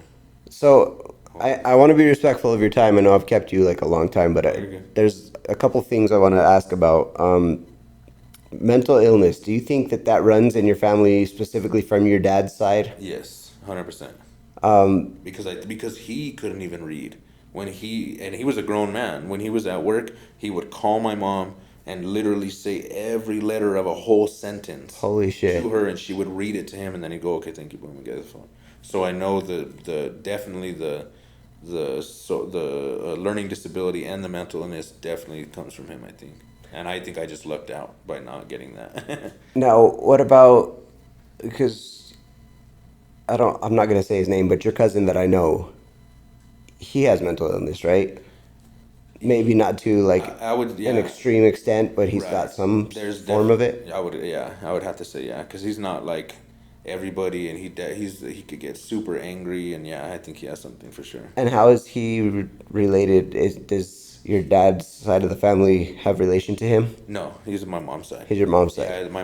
So I want to be respectful of your time. I know I've kept you like a long time, but there's a couple things I want to ask about. Mental illness. Do you think that runs in your family specifically from your dad's side? Yes, 100%. Because he couldn't even read and he was a grown man. When he was at work, he would call my mom and literally say every letter of a whole sentence. Holy shit. To her, and she would read it to him, and then he'd go, okay, thank you, boom, and get the phone. So I know the learning disability and the mental illness definitely comes from him, I think. And I think I just lucked out by not getting that. Now, what about, because I'm not going to say his name, but your cousin that I know, he has mental illness, right? Maybe not to like an extreme extent, but he's got some form of it. I would have to say because he's not like everybody, and he could get super angry, and I think he has something for sure. And how is he related? Does your dad's side of the family have relation to him? No, he's my mom's side. He's your mom's side. Yeah, my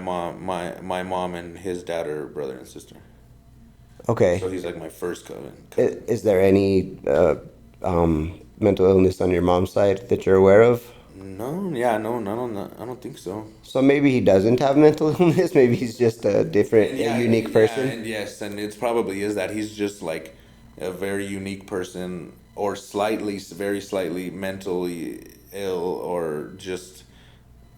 mom and his dad are brother and sister. Okay. So he's like my first cousin. Is there any mental illness on your mom's side that you're aware of? No, yeah, no, I don't think so. So maybe he doesn't have mental illness. Maybe he's just a different, a unique person. Yeah, and yes, and it's probably is that he's just like a very unique person, or very slightly mentally ill, or just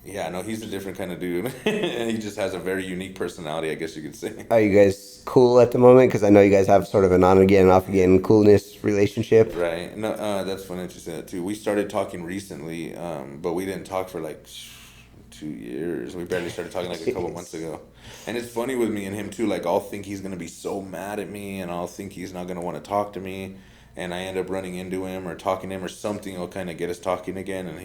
yeah, no, he's a different kind of dude. And he just has a very unique personality, I guess you could say. Are you guys cool at the moment? Because I know you guys have sort of an on again, off again coolness relationship. Right. No, that's funny that you said that too. We started talking recently, but we didn't talk for like 2 years. We barely started talking like a couple months ago. And it's funny with me and him too. Like I'll think he's gonna be so mad at me, and I'll think he's not gonna want to talk to me, and I end up running into him or talking to him or something will kind of get us talking again, and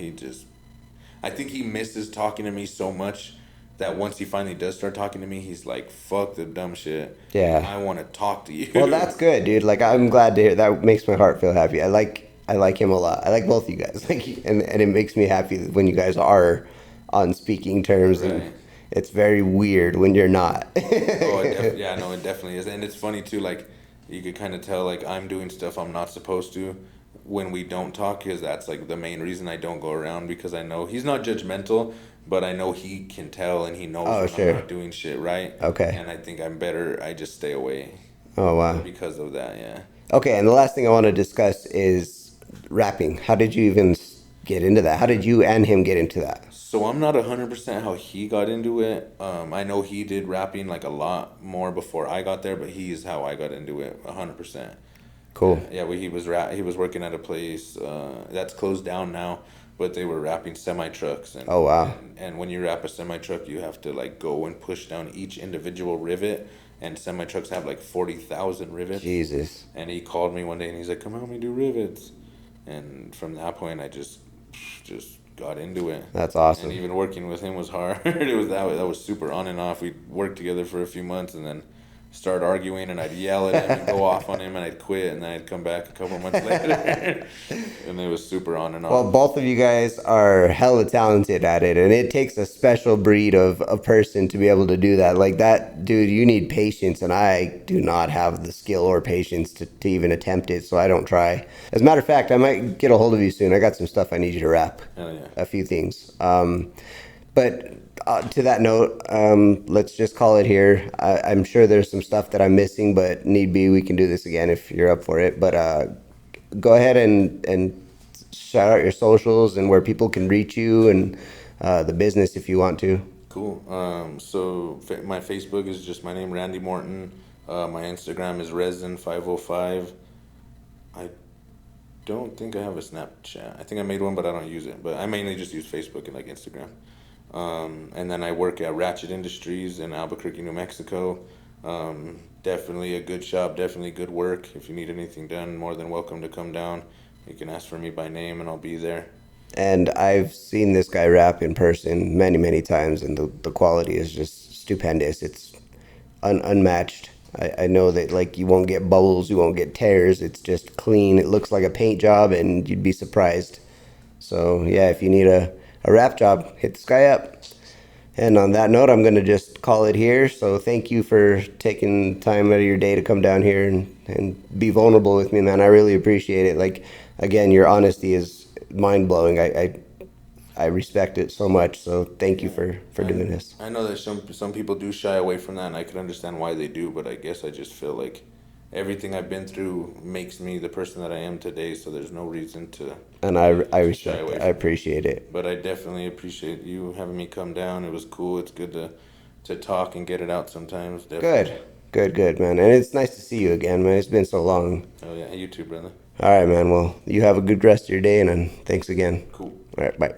I think he misses talking to me so much that once he finally does start talking to me, he's like, fuck the dumb shit. Yeah. I want to talk to you. Well, that's good, dude. Like, I'm glad to hear that. Makes my heart feel happy. I like him a lot. I like both of you guys. Like, and it makes me happy when you guys are on speaking terms, Right. and it's very weird when you're not. Yeah, no, it definitely is. And it's funny too, like, you could kind of tell, like, I'm doing stuff I'm not supposed to when we don't talk, because that's, like, the main reason I don't go around, because I know he's not judgmental, but I know he can tell, and he knows when sure. I'm not doing shit right. Okay. And I think I just stay away. Oh, wow. Because of that, yeah. Okay, and the last thing I want to discuss is rapping. How did you even get into that? How did you and him get into that? So I'm not 100% how he got into it. I know he did rapping like a lot more before I got there, but he's how I got into it 100%. Cool. Yeah, he was working at a place that's closed down now, but they were wrapping semi trucks. And, Oh, wow. And when you wrap a semi truck, you have to like go and push down each individual rivet, and semi trucks have like 40,000 rivets. Jesus. And he called me one day and he's like, "Come help me do rivets," and from that point, I just got into it. That's awesome. And even working with him was hard. It was that was super on and off. We worked together for a few months, and then start arguing, and I'd yell at him and go off on him, and I'd quit, and then I'd come back a couple months later. And it was super on and off. Well, both of you guys are hella talented at it, and it takes a special breed of a person to be able to do that. Like that, dude, you need patience, and I do not have the skill or patience to even attempt it, so I don't try. As a matter of fact, I might get a hold of you soon. I got some stuff I need you to rap. Hell yeah. A few things. But to that note, let's just call it here. I'm sure there's some stuff that I'm missing, but need be, we can do this again if you're up for it. But go ahead and shout out your socials and where people can reach you, and the business if you want to. Cool. So my Facebook is just my name, Randy Morton. My Instagram is Resin505. I don't think I have a Snapchat. I think I made one, but I don't use it. But I mainly just use Facebook and like Instagram. And then I work at Ratchet Industries in Albuquerque, New Mexico. Definitely a good shop, definitely good work. If you need anything done, more than welcome to come down. You can ask for me by name and I'll be there. And I've seen this guy rap in person many, many times, and the quality is just stupendous. It's unmatched. I know that like you won't get bubbles, you won't get tears. It's just clean. It looks like a paint job, and you'd be surprised. So yeah, if you need a rap job, hit this guy up. And on that note, I'm going to just call it here. So thank you for taking time out of your day to come down here and be vulnerable with me, man. I really appreciate it. Like, again, your honesty is mind-blowing. I respect it so much. So thank you for doing this. I know that some people do shy away from that, and I can understand why they do, but I guess I just feel like everything I've been through makes me the person that I am today, so there's no reason to. And I respect it. I appreciate it. But I definitely appreciate you having me come down. It was cool. It's good to talk and get it out sometimes. Definitely. Good, man. And it's nice to see you again, man. It's been so long. Oh, yeah. You too, brother. All right, man. Well, you have a good rest of your day, and then thanks again. Cool. All right, bye.